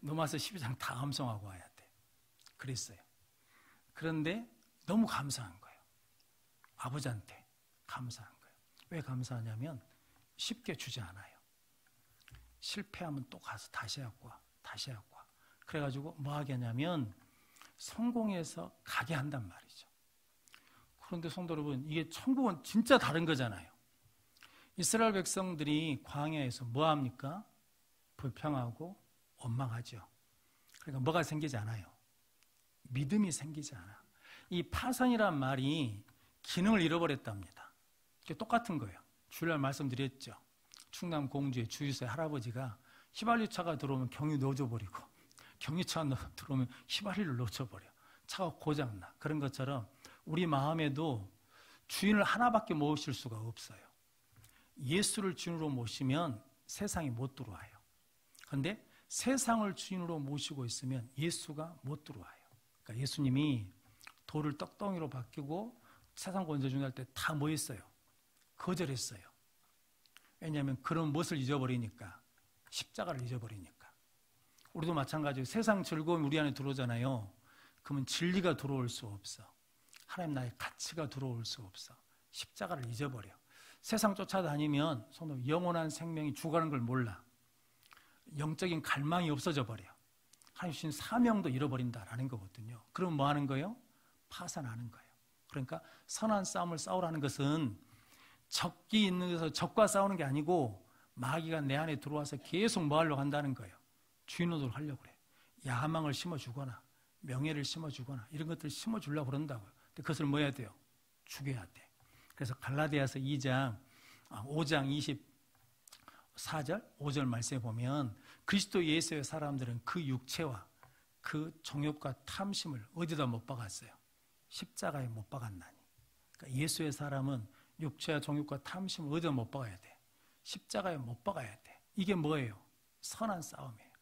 노마서 12장 다 암송하고 와야 돼. 그랬어요. 그런데 너무 감사한 거예요. 아버지한테 감사한 거예요. 왜 감사하냐면 쉽게 주지 않아요. 실패하면 또 가서 다시 하고 와. 그래가지고 뭐 하겠냐면 성공해서 가게 한단 말이죠. 그런데 성도 여러분, 이게 천국은 진짜 다른 거잖아요. 이스라엘 백성들이 광야에서 뭐 합니까? 불평하고 원망하죠. 그러니까 뭐가 생기지 않아요? 믿음이 생기지 않아. 이 파산이란 말이 기능을 잃어버렸답니다. 이게 똑같은 거예요. 주일날 말씀드렸죠. 충남 공주의 주유소의 할아버지가 휘발유차가 들어오면 경유 넣어줘버리고 경유차가 들어오면 휘발유를 넣어줘버려. 차가 고장나. 그런 것처럼 우리 마음에도 주인을 하나밖에 모실 수가 없어요. 예수를 주인으로 모시면 세상이 못 들어와요. 그런데 세상을 주인으로 모시고 있으면 예수가 못 들어와요. 그러니까 예수님이 돌을 떡덩이로 바뀌고 세상 건져준다 할 때 다 뭐 했어요? 거절했어요. 왜냐하면 그런 무엇을 잊어버리니까. 십자가를 잊어버리니까. 우리도 마찬가지로 세상 즐거움이 우리 안에 들어오잖아요. 그러면 진리가 들어올 수 없어. 하나님 나의 가치가 들어올 수 없어. 십자가를 잊어버려. 세상 쫓아다니면 손으로 영원한 생명이 죽어가는 걸 몰라. 영적인 갈망이 없어져 버려. 하나님 주신 사명도 잃어버린다라는 거거든요. 그럼 뭐 하는 거예요? 파산하는 거예요. 그러니까 선한 싸움을 싸우라는 것은 적이 있는 데서 적과 싸우는 게 아니고 마귀가 내 안에 들어와서 계속 뭐 하려고 한다는 거예요? 주인으로 하려고 그래. 야망을 심어주거나 명예를 심어주거나 이런 것들을 심어주려고 그런다고요. 근데 그것을 뭐 해야 돼요? 죽여야 돼. 그래서 갈라디아서 5장 24절 5절 말씀에 보면 그리스도 예수의 사람들은 그 육체와 그 정욕과 탐심을 어디다 못 박았어요? 십자가에 못 박았나니. 그러니까 예수의 사람은 육체와 정욕과 탐심을 어디다 못 박아야 돼? 십자가에 못 박아야 돼. 이게 뭐예요? 선한 싸움이에요.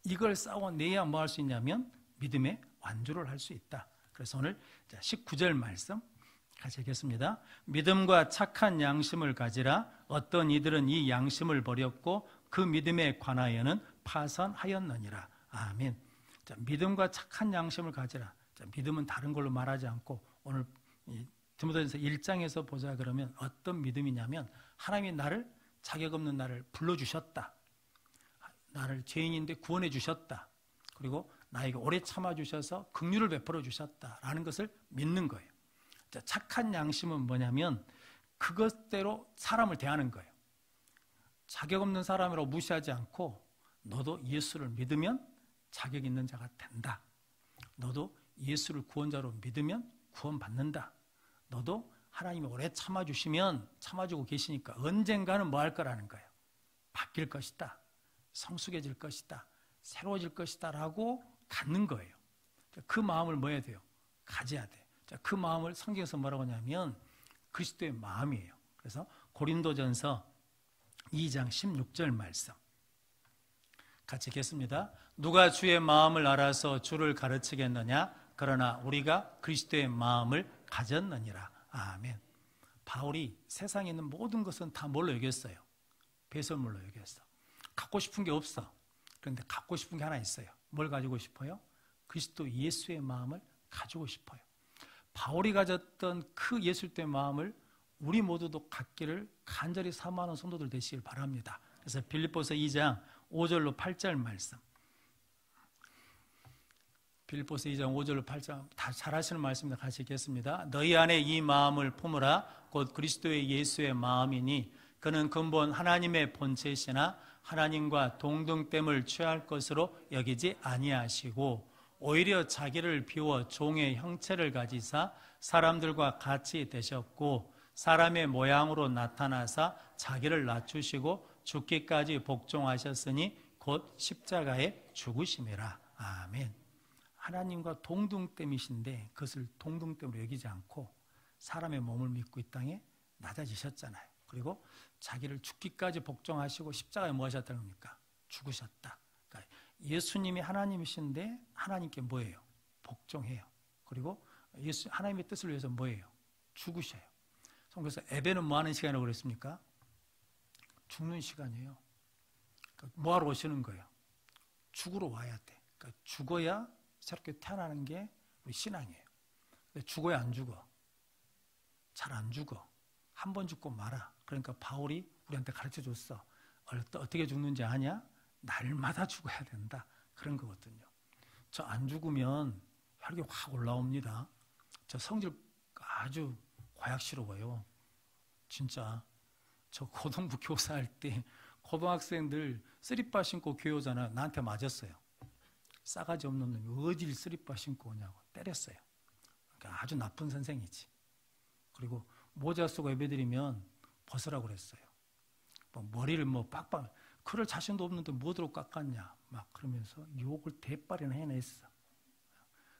이걸 싸워내야 뭐 할 수 있냐면 믿음의 완주를 할 수 있다. 그래서 오늘 19절 말씀 같이 읽겠습니다. 믿음과 착한 양심을 가지라. 어떤 이들은 이 양심을 버렸고 그 믿음에 관하여는 파선하였느니라. 아멘. 자, 믿음과 착한 양심을 가지라. 자, 믿음은 다른 걸로 말하지 않고 오늘 디모데전서 1장에서 보자 그러면 어떤 믿음이냐면 하나님이 나를 자격 없는 나를 불러주셨다. 나를 죄인인데 구원해 주셨다. 그리고 나에게 오래 참아주셔서 긍휼을 베풀어 주셨다라는 것을 믿는 거예요. 자, 착한 양심은 뭐냐면 그것대로 사람을 대하는 거예요. 자격 없는 사람이라고 무시하지 않고 너도 예수를 믿으면 자격 있는 자가 된다. 너도 예수를 구원자로 믿으면 구원받는다. 너도 하나님이 오래 참아주시면 참아주고 계시니까 언젠가는 뭐 할 거라는 거예요. 바뀔 것이다. 성숙해질 것이다. 새로워질 것이다 라고 갖는 거예요. 그 마음을 뭐 해야 돼요? 가져야 돼. 그 마음을 성경에서 뭐라고 하냐면 그리스도의 마음이에요. 그래서 고린도전서 2장 16절 말씀 같이 읽겠습니다. 누가 주의 마음을 알아서 주를 가르치겠느냐? 그러나 우리가 그리스도의 마음을 가졌느니라. 아멘. 바울이 세상에 있는 모든 것은 다 뭘로 여겼어요? 배설물로 여겼어. 갖고 싶은 게 없어. 그런데 갖고 싶은 게 하나 있어요. 뭘 가지고 싶어요? 그리스도 예수의 마음을 가지고 싶어요. 바울이 가졌던 그 예수의 마음을 우리 모두도 갖기를 간절히 사모하는 성도들 되시길 바랍니다. 그래서 빌립보서 2장 5절로 8절 말씀. 빌립보서 2장 5절로 8절 다 잘 하시는 말씀입니다. 같이 읽겠습니다. 너희 안에 이 마음을 품으라. 곧 그리스도의 예수의 마음이니 그는 근본 하나님의 본체시나 하나님과 동등됨을 취할 것으로 여기지 아니하시고 오히려 자기를 비워 종의 형체를 가지사 사람들과 같이 되셨고 사람의 모양으로 나타나사 자기를 낮추시고 죽기까지 복종하셨으니 곧 십자가에 죽으심이라. 아멘. 하나님과 동등됨이신데 그것을 동등됨으로 여기지 않고 사람의 몸을 믿고 이 땅에 낮아지셨잖아요. 그리고 자기를 죽기까지 복종하시고 십자가에 뭐 하셨다는 겁니까? 죽으셨다. 그러니까 예수님이 하나님이신데 하나님께 뭐예요? 복종해요. 그리고 하나님의 뜻을 위해서 뭐예요? 죽으셔요. 그래서 예배는 뭐 하는 시간이라고 그랬습니까? 죽는 시간이에요. 그러니까 뭐 하러 오시는 거예요? 죽으러 와야 돼. 그러니까 죽어야 새롭게 태어나는 게 우리 신앙이에요. 근데 죽어야 안 죽어. 잘 안 죽어. 한 번 죽고 말아. 그러니까 바울이 우리한테 가르쳐 줬어. 어떻게 죽는지 아냐? 날마다 죽어야 된다. 그런 거거든요. 저 안 죽으면 혈기 확 올라옵니다. 저 성질 아주 고약스러워요. 진짜 저 고등부 교사할 때 고등학생들 쓰리빠 신고 교회 오잖아요. 나한테 맞았어요. 싸가지 없는 놈이 어딜 쓰리빠 신고 오냐고 때렸어요. 그러니까 아주 나쁜 선생이지. 그리고 모자 쓰고 예배드리면 벗으라고 그랬어요. 뭐 머리를 뭐 빡빡 그럴 자신도 없는데 뭐대로 깎았냐 막 그러면서 욕을 대빨이나 해냈어.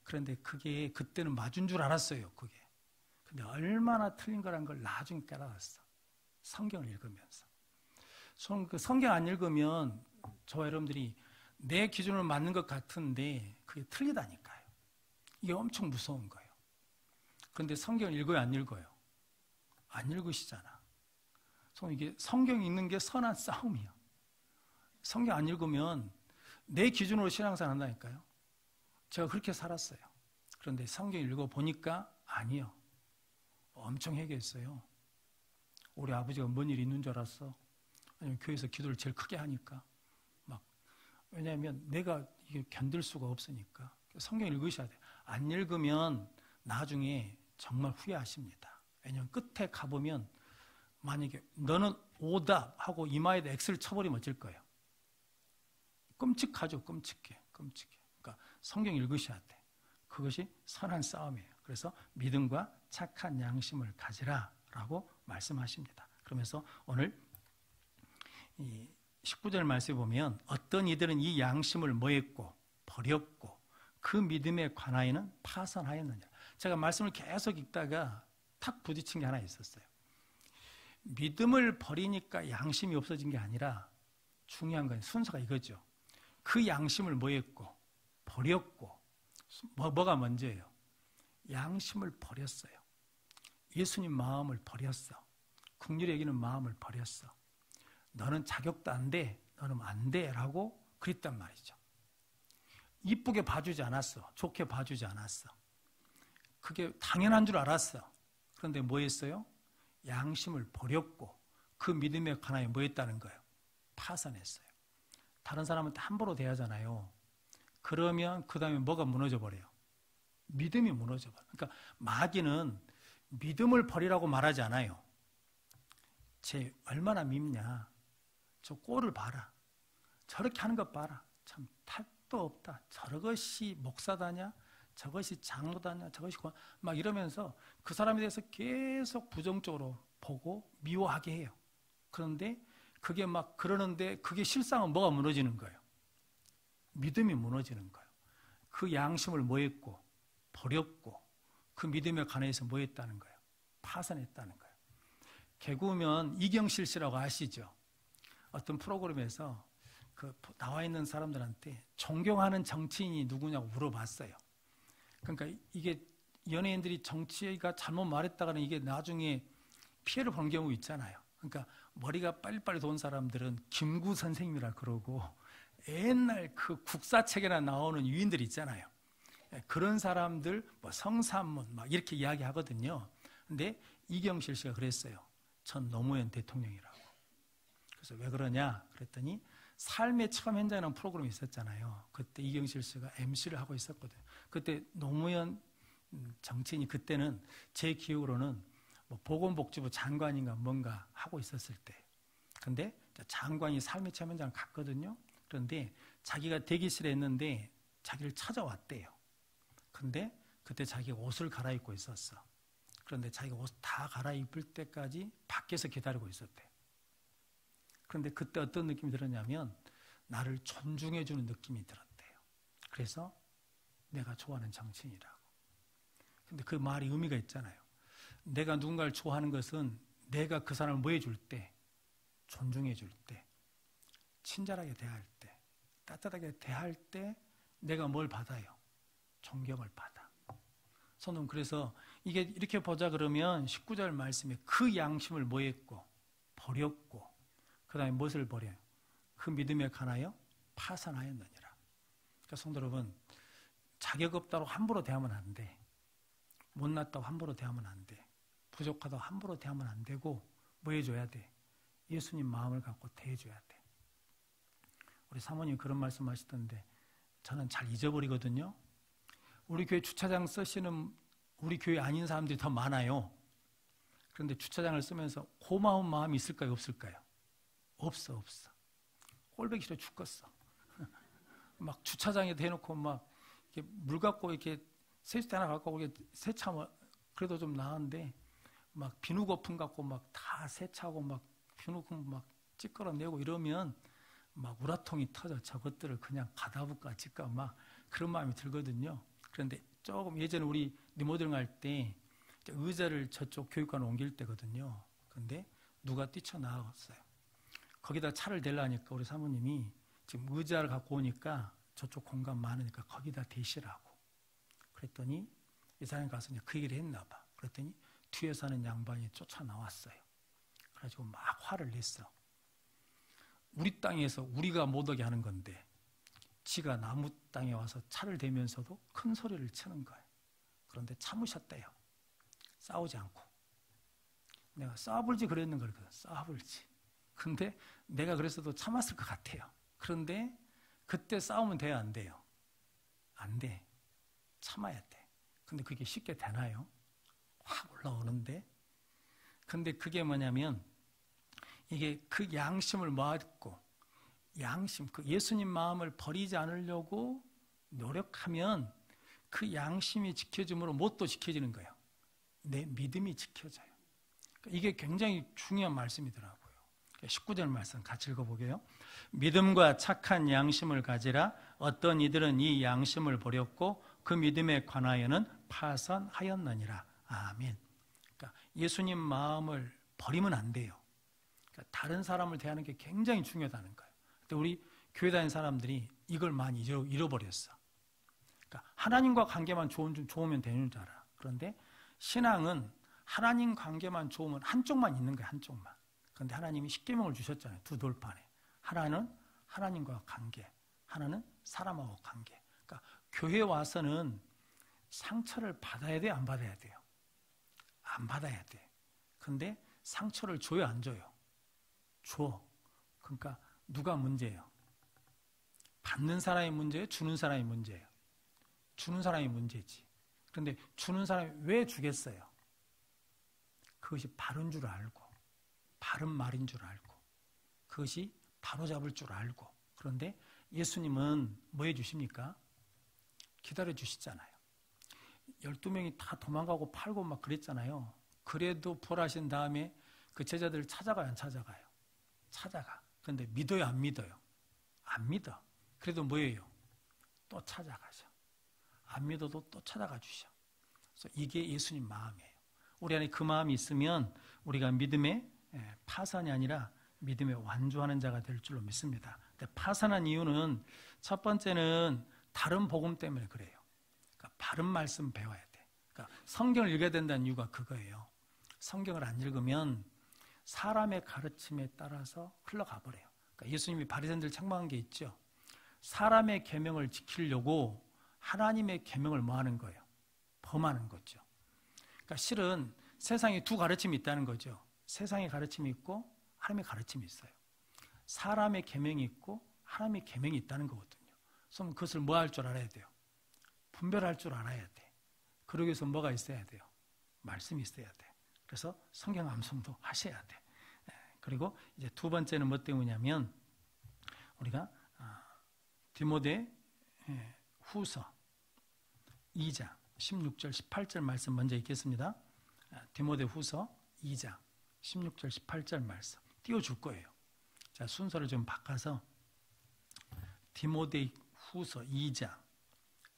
그런데 그게 그때는 맞은 줄 알았어요. 그게. 근데 얼마나 틀린 거란 걸 나중에 깨달았어. 성경을 읽으면서. 그 성경 안 읽으면 저와 여러분들이 내 기준으로 맞는 것 같은데 그게 틀리다니까요. 이게 엄청 무서운 거예요. 그런데 성경을 읽어요, 안 읽어요? 안 읽으시잖아. 이게 성경 읽는 게 선한 싸움이야. 성경 안 읽으면 내 기준으로 신앙생활 한다니까요. 제가 그렇게 살았어요. 그런데 성경 읽어보니까 아니요. 엄청 회개했어요. 우리 아버지가 뭔 일이 있는 줄 알았어. 아니면 교회에서 기도를 제일 크게 하니까. 왜냐하면 내가 이게 견딜 수가 없으니까. 성경 읽으셔야 돼요. 안 읽으면 나중에 정말 후회하십니다. 왜냐하면 끝에 가보면 만약에 너는 오다 하고 이마에다 X를 쳐버리면 어쩔 거예요? 끔찍하죠. 끔찍해. 그러니까 성경 읽으셔야 돼. 그것이 선한 싸움이에요. 그래서 믿음과 착한 양심을 가지라 라고 말씀하십니다. 그러면서 오늘 이 19절 말씀에 보면 어떤 이들은 이 양심을 뭐했고 버렸고 그 믿음에 관하여는 파선하였느냐. 제가 말씀을 계속 읽다가 탁 부딪힌 게 하나 있었어요. 믿음을 버리니까 양심이 없어진 게 아니라 중요한 건 순서가 이거죠. 그 양심을 뭐했고 버렸고 뭐가 먼저예요? 양심을 버렸어요. 예수님 마음을 버렸어. 긍휼히 여기는 마음을 버렸어. 너는 자격도 안 돼. 너는 안 돼. 라고 그랬단 말이죠. 이쁘게 봐주지 않았어. 좋게 봐주지 않았어. 그게 당연한 줄 알았어. 그런데 뭐 했어요? 양심을 버렸고 그 믿음의 하나에 뭐 했다는 거예요? 파산했어요. 다른 사람한테 함부로 대하잖아요. 그러면 그 다음에 뭐가 무너져 버려요? 믿음이 무너져 버려요. 그러니까 마귀는 믿음을 버리라고 말하지 않아요. 쟤 얼마나 밉냐. 저 꼴을 봐라. 저렇게 하는 것 봐라. 참 택도 없다. 저것이 목사다냐? 저것이 장로다냐? 저것이 막 이러면서 그 사람에 대해서 계속 부정적으로 보고 미워하게 해요. 그런데 그게 막 그러는데 그게 실상은 뭐가 무너지는 거예요? 믿음이 무너지는 거예요. 그 양심을 뭐 했고 버렸고 그 믿음에 관해서 뭐 했다는 거예요? 파산했다는 거예요. 개그우먼 이경실 씨라고 아시죠? 어떤 프로그램에서 그 나와 있는 사람들한테 존경하는 정치인이 누구냐고 물어봤어요. 그러니까 이게 연예인들이 정치가 잘못 말했다가는 이게 나중에 피해를 본 경우 있잖아요. 그러니까 머리가 빨리빨리 돈 사람들은 김구 선생님이라 그러고 옛날 그 국사책에나 나오는 유인들 있잖아요. 그런 사람들 뭐 성산문 막 이렇게 이야기하거든요. 근데 이경실 씨가 그랬어요. 전 노무현 대통령이라고. 그래서 왜 그러냐 그랬더니 삶의 처음 현장이라는 프로그램이 있었잖아요. 그때 이경실 씨가 MC를 하고 있었거든요. 그때 노무현 정치인이 그때는 제 기억으로는 뭐 보건복지부 장관인가 뭔가 하고 있었을 때. 근데 장관이 삶의 처음 현장을 갔거든요. 그런데 자기가 대기실에 있는데 자기를 찾아왔대요. 근데 그때 자기가 옷을 갈아입고 있었어. 그런데 자기가 옷 다 갈아입을 때까지 밖에서 기다리고 있었대. 그런데 그때 어떤 느낌이 들었냐면 나를 존중해주는 느낌이 들었대요. 그래서 내가 좋아하는 정치인이라고. 근데 그 말이 의미가 있잖아요. 내가 누군가를 좋아하는 것은 내가 그 사람을 뭐 해줄 때, 존중해줄 때, 친절하게 대할 때, 따뜻하게 대할 때 내가 뭘 받아요? 존경을 받아. 성도는 그래서 이게 이렇게 보자 그러면 19절 말씀에 그 양심을 뭐 했고 버렸고 그 다음에 무엇을 버려요? 그 믿음에 관하여 파산하였느니라. 그러니까 성도 여러분, 자격 없다고 함부로 대하면 안 돼. 못났다고 함부로 대하면 안 돼. 부족하다고 함부로 대하면 안 되고 뭐 해줘야 돼? 예수님 마음을 갖고 대해줘야 돼. 우리 사모님 그런 말씀 하시던데 저는 잘 잊어버리거든요. 우리 교회 주차장 쓰시는 우리 교회 아닌 사람들이 더 많아요. 그런데 주차장을 쓰면서 고마운 마음이 있을까요? 없을까요? 없어. 꼴보기 싫어 죽겠어. 막 주차장에 대놓고 막 이렇게 물 갖고 이렇게 세수대 하나 갖고 이렇게 세차하면 그래도 좀 나은데 막 비누 거품 갖고 막 다 세차하고 막 비누 거품 막 찌끄러내고 이러면 막 우라통이 터져. 저것들을 그냥 가다볼까 찍까 막 그런 마음이 들거든요. 그런데 조금 예전에 우리 리모델링 할 때 의자를 저쪽 교육관 옮길 때거든요. 그런데 누가 뛰쳐나왔어요. 거기다 차를 대려니까 우리 사모님이 지금 의자를 갖고 오니까 저쪽 공간 많으니까 거기다 대시라고. 그랬더니 이 사람이 가서 이제 그 얘기를 했나 봐. 그랬더니 뒤에 사는 양반이 쫓아나왔어요. 그래가지고 막 화를 냈어. 우리 땅에서 우리가 못 오게 하는 건데 지가 나무 땅에 와서 차를 대면서도 큰 소리를 치는 거예요. 그런데 참으셨대요. 싸우지 않고. 내가 싸불지 그랬는 걸 싸불지. 근데 내가 그랬어도 참았을 것 같아요. 그런데 그때 싸우면 돼요, 안 돼요? 안 돼. 참아야 돼. 근데 그게 쉽게 되나요? 확 올라오는데. 근데 그게 뭐냐면 이게 그 양심을 모았고 양심, 그 예수님 마음을 버리지 않으려고 노력하면 그 양심이 지켜짐으로 뭣도 지켜지는 거예요. 내 믿음이 지켜져요. 이게 굉장히 중요한 말씀이더라고요. 19절 말씀 같이 읽어보게요. 믿음과 착한 양심을 가지라. 어떤 이들은 이 양심을 버렸고 그 믿음에 관하여는 파선하였느니라. 아멘. 그러니까 예수님 마음을 버리면 안 돼요. 그러니까 다른 사람을 대하는 게 굉장히 중요하다는 거예요. 근데 우리 교회 다니는 사람들이 이걸 많이 잃어버렸어. 그러니까 하나님과 관계만 좋으면 되는 줄 알아. 그런데 신앙은 하나님 관계만 좋으면 한쪽만 있는 거예요. 한쪽만. 그런데 하나님이 십계명을 주셨잖아요. 두 돌판에. 하나는 하나님과 관계, 하나는 사람하고 관계. 그러니까 교회 와서는 상처를 받아야 돼요? 안 받아야 돼요? 안 받아야 돼. 근데 상처를 줘요? 안 줘요? 줘. 그러니까 누가 문제예요? 받는 사람이 문제예요? 주는 사람이 문제예요? 주는 사람이 문제지. 그런데 주는 사람이 왜 주겠어요? 그것이 바른 줄 알고, 바른 말인 줄 알고, 그것이 바로잡을 줄 알고. 그런데 예수님은 뭐 해주십니까? 기다려 주시잖아요. 12명이 다 도망가고 팔고 막 그랬잖아요. 그래도 부활하신 다음에 그 제자들을 찾아가요, 안 찾아가요? 찾아가. 그런데 믿어요, 안 믿어요? 안 믿어. 그래도 뭐예요? 또 찾아가죠. 안 믿어도 또 찾아가 주셔. 그래서 이게 예수님 마음이에요. 우리 안에 그 마음이 있으면 우리가 믿음의 파산이 아니라 믿음의 완주하는 자가 될 줄로 믿습니다. 근데 파산한 이유는 첫 번째는 다른 복음 때문에 그래요. 그러니까 바른 말씀 배워야 돼. 그러니까 성경을 읽어야 된다는 이유가 그거예요. 성경을 안 읽으면 사람의 가르침에 따라서 흘러가 버려요. 그러니까 예수님이 바리새인들 책망한 게 있죠. 사람의 계명을 지키려고 하나님의 계명을 뭐 하는 거예요? 범하는 거죠. 그러니까 실은 세상에 두 가르침이 있다는 거죠. 세상의 가르침이 있고 하나님의 가르침이 있어요. 사람의 계명이 있고 하나님의 계명이 있다는 거거든요. 그럼 그것을 뭐 할 줄 알아야 돼요? 분별할 줄 알아야 돼. 그러기 위해서 뭐가 있어야 돼요? 말씀이 있어야 돼. 그래서 성경 암송도 하셔야 돼. 그리고 이제 두 번째는 뭐 때문이냐면 우리가 디모데 후서 2장 16절 18절 말씀 먼저 읽겠습니다. 디모데 후서 2장 16절 18절 말씀 띄워줄 거예요. 자, 순서를 좀 바꿔서 디모데 후서 2장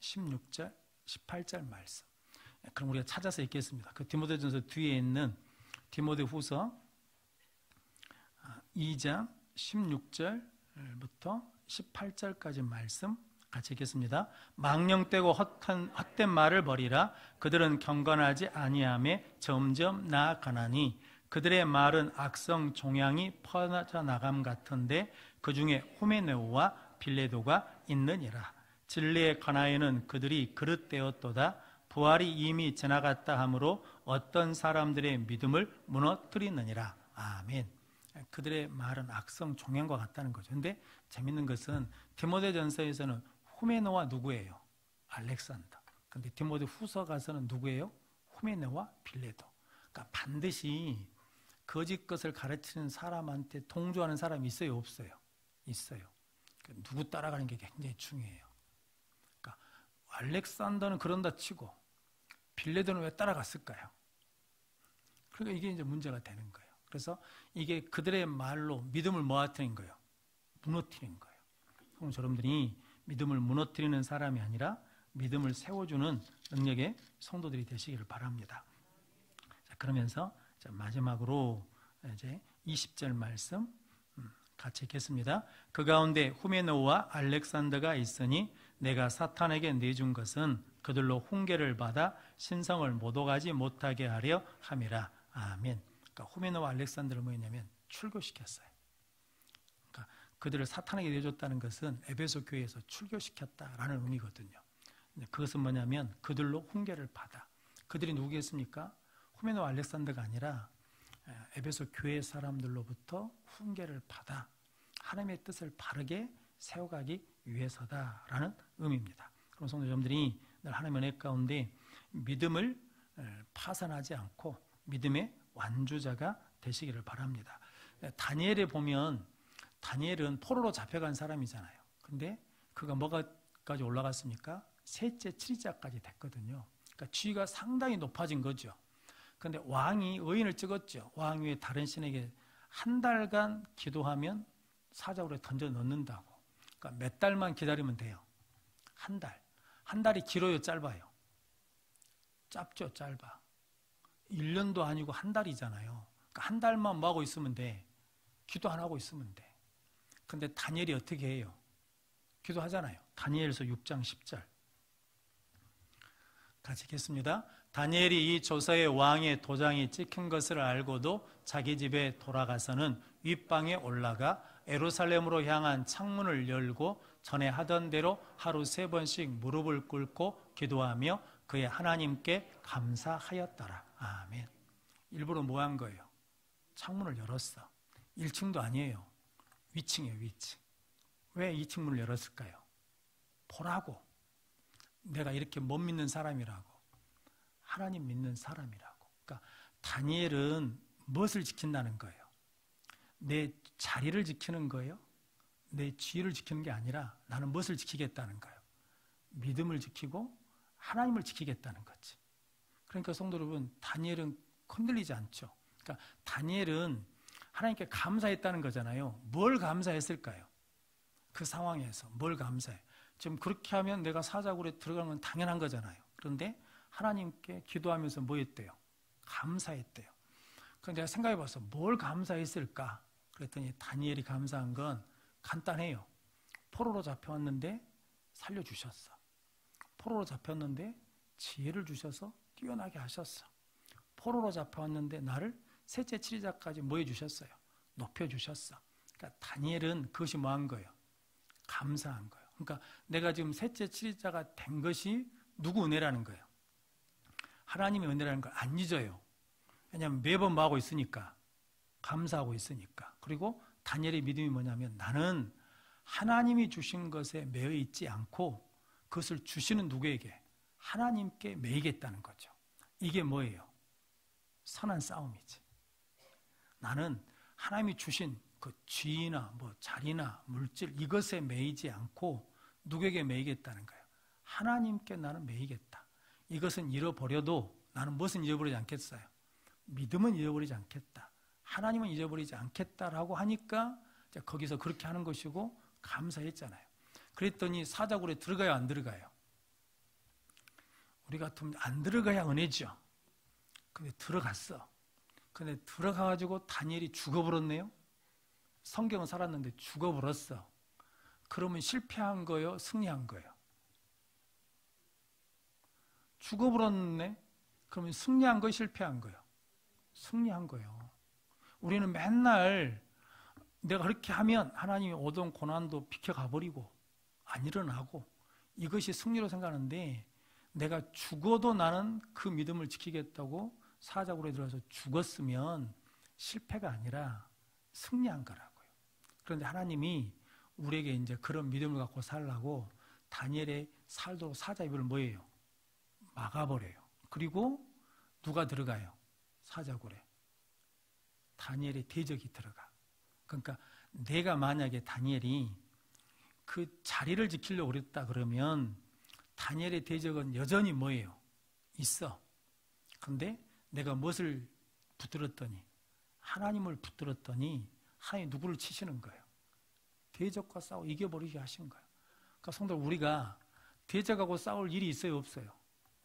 16절 18절 말씀. 그럼 우리가 찾아서 읽겠습니다. 그 디모데전서 뒤에 있는 디모데 후서 2장 16절부터 18절까지 말씀 같이 읽겠습니다. 망령되고 헛된 말을 버리라. 그들은 경건하지 아니하며 점점 나아가나니 그들의 말은 악성 종양이 퍼져나감 같은데 그 중에 후메네오와 빌레도가 있느니라. 진리에 관하여는 그들이 그릇되었도다. 부활이 이미 지나갔다 하므로 어떤 사람들의 믿음을 무너뜨리느니라. 아멘. 그들의 말은 악성 종양과 같다는 거죠. 근데 재밌는 것은 디모데전서에서는 후메네오와 누구예요? 알렉산더. 근데 디모데 후서 가서는 누구예요? 후메네오와 빌레도. 그러니까 반드시 거짓 것을 가르치는 사람한테 동조하는 사람이 있어요, 없어요? 있어요. 그러니까 누구 따라가는 게 굉장히 중요해요. 그러니까 알렉산더는 그런다 치고 빌레도는 왜 따라갔을까요? 그러니까 이게 이제 문제가 되는 거예요. 그래서 이게 그들의 말로 믿음을 무너뜨린 거예요. 무너뜨린 거예요. 그럼 여러분들이 믿음을 무너뜨리는 사람이 아니라 믿음을 세워주는 능력의 성도들이 되시기를 바랍니다. 자, 그러면서 마지막으로 이제 20절 말씀 같이 읽겠습니다. 그 가운데 후메네오와 알렉산더가 있으니 내가 사탄에게 내준 것은 그들로 훈계를 받아 신성을 못 오가지 못하게 하려 함이라. 아멘. 그러니까 후메네오와 알렉산더를 뭐였냐면 출교시켰어요. 그러니까 그들을 사탄에게 내줬다는 것은 에베소 교회에서 출교시켰다라는 의미거든요. 그것은 뭐냐면 그들로 훈계를 받아. 그들이 누구겠습니까? 후메네오와 알렉산더가 아니라 에베소 교회 사람들로부터 훈계를 받아 하나님의 뜻을 바르게 세워가기 위해서다라는 의미입니다. 그럼 성도 여러분들이 늘 하나님의 은혜 가운데 믿음을 파산하지 않고 믿음의 완주자가 되시기를 바랍니다. 다니엘에 보면 다니엘은 포로로 잡혀간 사람이잖아요. 근데 그가 뭐가까지 올라갔습니까? 셋째 7위자까지 됐거든요. 그러니까 지위가 상당히 높아진 거죠. 그런데 왕이 의인을 찍었죠. 왕 위에 다른 신에게 한 달간 기도하면 사자굴에 던져 넣는다고. 그러니까 몇 달만 기다리면 돼요. 한 달. 한 달이 길어요, 짧아요? 짧죠, 짧아. 1년도 아니고 한 달이잖아요. 그러니까 한 달만 뭐 하고 있으면 돼? 기도 안 하고 있으면 돼. 근데 다니엘이 어떻게 해요? 기도하잖아요. 다니엘서 6장 10절 같이 읽겠습니다. 다니엘이 이 조서에 왕의 도장이 찍힌 것을 알고도 자기 집에 돌아가서는 윗방에 올라가 예루살렘으로 향한 창문을 열고 전에 하던 대로 하루 3번씩 무릎을 꿇고 기도하며 그의 하나님께 감사하였더라. 아멘. 일부러 뭐 한 거예요? 창문을 열었어. 1층도 아니에요. 위층이에요, 위층. 왜 2층 문을 열었을까요? 보라고. 내가 이렇게 못 믿는 사람이라고. 하나님 믿는 사람이라고. 그러니까 다니엘은 무엇을 지킨다는 거예요? 내 자리를 지키는 거예요? 내 지위를 지키는 게 아니라 나는 무엇을 지키겠다는 거예요? 믿음을 지키고 하나님을 지키겠다는 거지. 그러니까 성도 여러분, 다니엘은 흔들리지 않죠. 그러니까 다니엘은 하나님께 감사했다는 거잖아요. 뭘 감사했을까요? 그 상황에서 뭘 감사해? 지금 그렇게 하면 내가 사자굴에 들어가는 건 당연한 거잖아요. 그런데 하나님께 기도하면서 뭐 했대요? 감사했대요. 그래서 내가 생각해 봤어. 뭘 감사했을까? 그랬더니 다니엘이 감사한 건 간단해요. 포로로 잡혀왔는데 살려주셨어. 포로로 잡혔는데 지혜를 주셔서 뛰어나게 하셨어. 포로로 잡혀왔는데 나를 셋째 치리자까지 뭐 해주셨어요? 높여주셨어. 그러니까 다니엘은 그것이 뭐 한 거예요? 감사한 거예요. 그러니까 내가 지금 셋째 치리자가 된 것이 누구 은혜라는 거예요? 하나님의 은혜라는 걸 안 잊어요. 왜냐하면 매번 뭐 하고 있으니까, 감사하고 있으니까. 그리고 다니엘의 믿음이 뭐냐면 나는 하나님이 주신 것에 매여 있지 않고 그것을 주시는 누구에게? 하나님께 매이겠다는 거죠. 이게 뭐예요? 선한 싸움이지. 나는 하나님이 주신 그 쥐나 뭐 자리나 물질 이것에 매이지 않고 누구에게 매이겠다는 거예요? 하나님께 나는 매이겠다. 이것은 잃어버려도 나는 무엇은 잃어버리지 않겠어요? 믿음은 잃어버리지 않겠다. 하나님은 잃어버리지 않겠다라고 하니까 거기서 그렇게 하는 것이고 감사했잖아요. 그랬더니 사자굴에 들어가요, 안 들어가요? 우리 같으면 안 들어가야 은혜죠. 근데 들어갔어. 근데 들어가가지고 다니엘이 죽어버렸네요. 성경은 살았는데 죽어버렸어. 그러면 실패한 거예요? 승리한 거예요? 죽어버렸네? 그러면 승리한 거예요? 실패한 거예요? 승리한 거예요. 우리는 맨날 내가 그렇게 하면 하나님이 오던 고난도 비켜가버리고 안 일어나고 이것이 승리로 생각하는데 내가 죽어도 나는 그 믿음을 지키겠다고 사자굴에 들어가서 죽었으면 실패가 아니라 승리한 거라고요. 그런데 하나님이 우리에게 이제 그런 믿음을 갖고 살라고 다니엘의 살도록 사자 입을 뭐예요? 막아버려요. 그리고 누가 들어가요? 사자굴에. 다니엘의 대적이 들어가. 그러니까 내가 만약에 다니엘이 그 자리를 지키려고 그랬다 그러면 다니엘의 대적은 여전히 뭐예요? 있어. 근데 내가 무엇을 붙들었더니 하나님을 붙들었더니 하나님이 누구를 치시는 거예요? 대적과 싸워 이겨버리게 하신 거예요. 그러니까 성도 우리가 대적하고 싸울 일이 있어요? 없어요?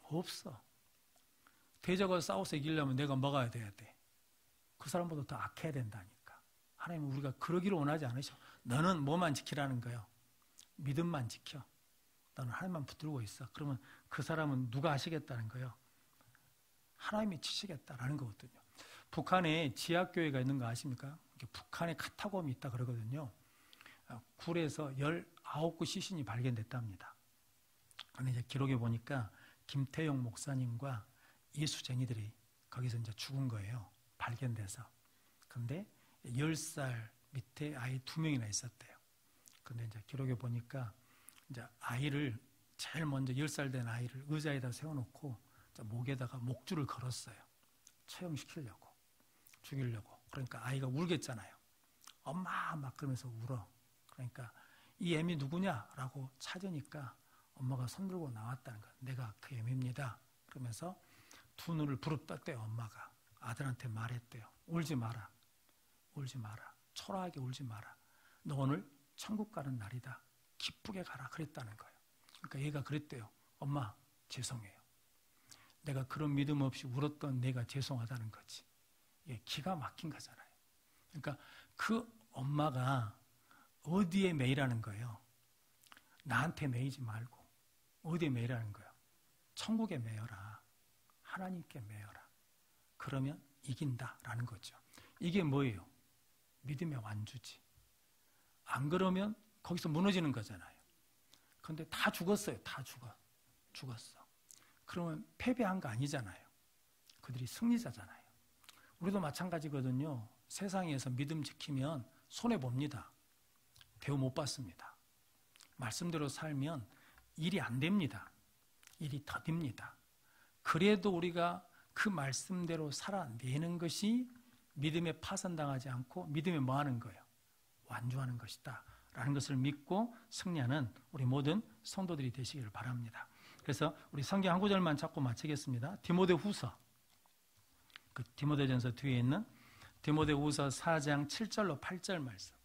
없어. 대적과 싸워서 이기려면 내가 뭐가 돼야 돼? 그 사람보다 더 악해야 된다니까. 하나님은 우리가 그러기를 원하지 않으셔. 너는 뭐만 지키라는 거예요? 믿음만 지켜. 너는 하나님만 붙들고 있어. 그러면 그 사람은 누가 하시겠다는 거예요? 하나님이 치시겠다라는 거거든요. 북한에 지하교회가 있는 거 아십니까? 북한에 카타콤이 있다 그러거든요. 굴에서 19구 시신이 발견됐답니다. 근데 이제 기록에 보니까 김태용 목사님과 예수쟁이들이 거기서 이제 죽은 거예요. 발견돼서. 근데 10살 밑에 아이 2명이나 있었대요. 근데 이제 기록에 보니까 이제 아이를 제일 먼저 10살 된 아이를 의자에다 세워놓고 목에다가 목줄을 걸었어요. 처형시키려고, 죽이려고. 그러니까 아이가 울겠잖아요. 엄마 막 그러면서 울어. 그러니까 이 애미 누구냐라고 찾으니까 엄마가 손들고 나왔다는 거야. 내가 그 애미입니다. 그러면서 두 눈을 부릅떴대요. 엄마가 아들한테 말했대요. 울지 마라. 울지 마라. 초라하게 울지 마라. 너 오늘 천국 가는 날이다. 기쁘게 가라. 그랬다는 거예요. 그러니까 얘가 그랬대요. 엄마 죄송해요. 내가 그런 믿음 없이 울었던 내가 죄송하다는 거지. 이게 기가 막힌 거잖아요. 그러니까 그 엄마가 어디에 매이라는 거예요? 나한테 매이지 말고 어디에 매이라는 거예요? 천국에 매여라. 하나님께 매여라. 그러면 이긴다라는 거죠. 이게 뭐예요? 믿음의 완주지. 안 그러면 거기서 무너지는 거잖아요. 그런데 다 죽었어요. 다 죽었어. 그러면 패배한 거 아니잖아요. 그들이 승리자잖아요. 우리도 마찬가지거든요. 세상에서 믿음 지키면 손해봅니다. 대우 못 받습니다. 말씀대로 살면 일이 안 됩니다. 일이 더딥니다. 그래도 우리가 그 말씀대로 살아내는 것이 믿음에 파산당하지 않고 믿음에 뭐 하는 거예요? 완주하는 것이다 라는 것을 믿고 승리하는 우리 모든 성도들이 되시기를 바랍니다. 그래서 우리 성경 한 구절만 잡고 마치겠습니다. 디모데후서, 그 디모데전서 뒤에 있는 디모데후서 4장 7절로 8절 말씀.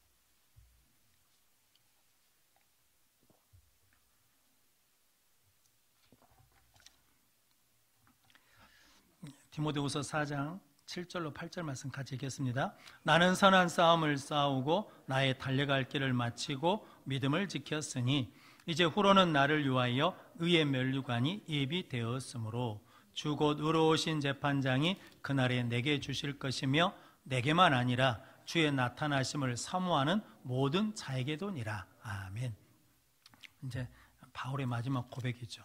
디모데후서 4장 7절로 8절 말씀 같이 읽겠습니다. 나는 선한 싸움을 싸우고 나의 달려갈 길을 마치고 믿음을 지켰으니 이제 후로는 나를 위하여 의의 면류관이 예비되었으므로 주 곧 의로우신 재판장이 그날에 내게 주실 것이며 내게만 아니라 주의 나타나심을 사모하는 모든 자에게도니라. 아멘. 이제 바울의 마지막 고백이죠.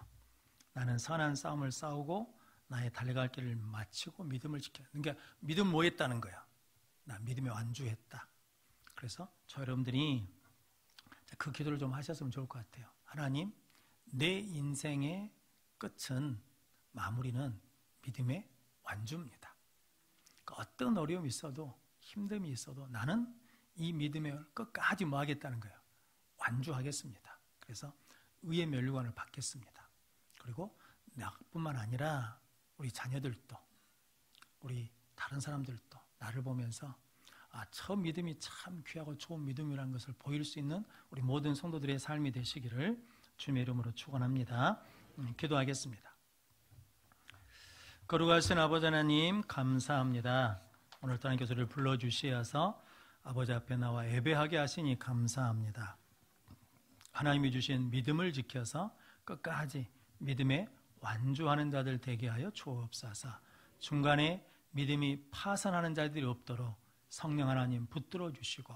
나는 선한 싸움을 싸우고 나의 달려갈 길을 마치고 믿음을 지켜. 그러니까 믿음 뭐 했다는 거야? 나 믿음에 완주했다. 그래서 저 여러분들이 그 기도를 좀 하셨으면 좋을 것 같아요. 하나님, 내 인생의 끝은, 마무리는 믿음의 완주입니다. 그러니까 어떤 어려움이 있어도 힘듦이 있어도 나는 이 믿음의 끝까지 뭐 하겠다는 거예요? 완주하겠습니다. 그래서 의의 면류관을 받겠습니다. 그리고 나뿐만 아니라 우리 자녀들도, 우리 다른 사람들도 나를 보면서 저 믿음이 참 귀하고 좋은 믿음이라는 것을 보일 수 있는 우리 모든 성도들의 삶이 되시기를 주님의 이름으로 축원합니다. 기도하겠습니다. 거룩하신 아버지 하나님, 감사합니다. 오늘따라 교수를 불러주시어서 아버지 앞에 나와 예배하게 하시니 감사합니다. 하나님이 주신 믿음을 지켜서 끝까지 믿음에 완주하는 자들 되게 하여 주옵소서. 중간에 믿음이 파산하는 자들이 없도록 성령 하나님 붙들어 주시고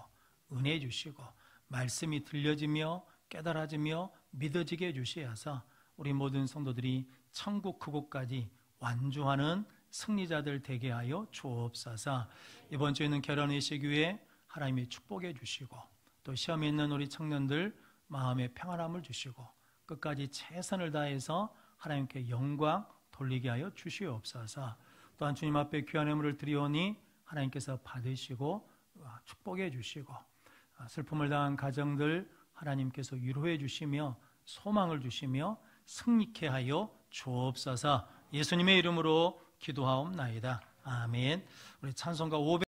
은혜 주시고 말씀이 들려지며 깨달아지며 믿어지게 해주시어서 우리 모든 성도들이 천국 그곳까지 완주하는 승리자들 되게 하여 주옵소서. 이번 주에는 결혼의식 위에 하나님이 축복해 주시고 또 시험에 있는 우리 청년들 마음에 평안함을 주시고 끝까지 최선을 다해서 하나님께 영광 돌리게 하여 주시옵소서. 또한 주님 앞에 귀한 예물을 드리오니 하나님께서 받으시고 축복해 주시고 슬픔을 당한 가정들 하나님께서 위로해 주시며 소망을 주시며 승리케 하여 주옵소서. 예수님의 이름으로 기도하옵나이다. 아멘. 우리 찬송가 500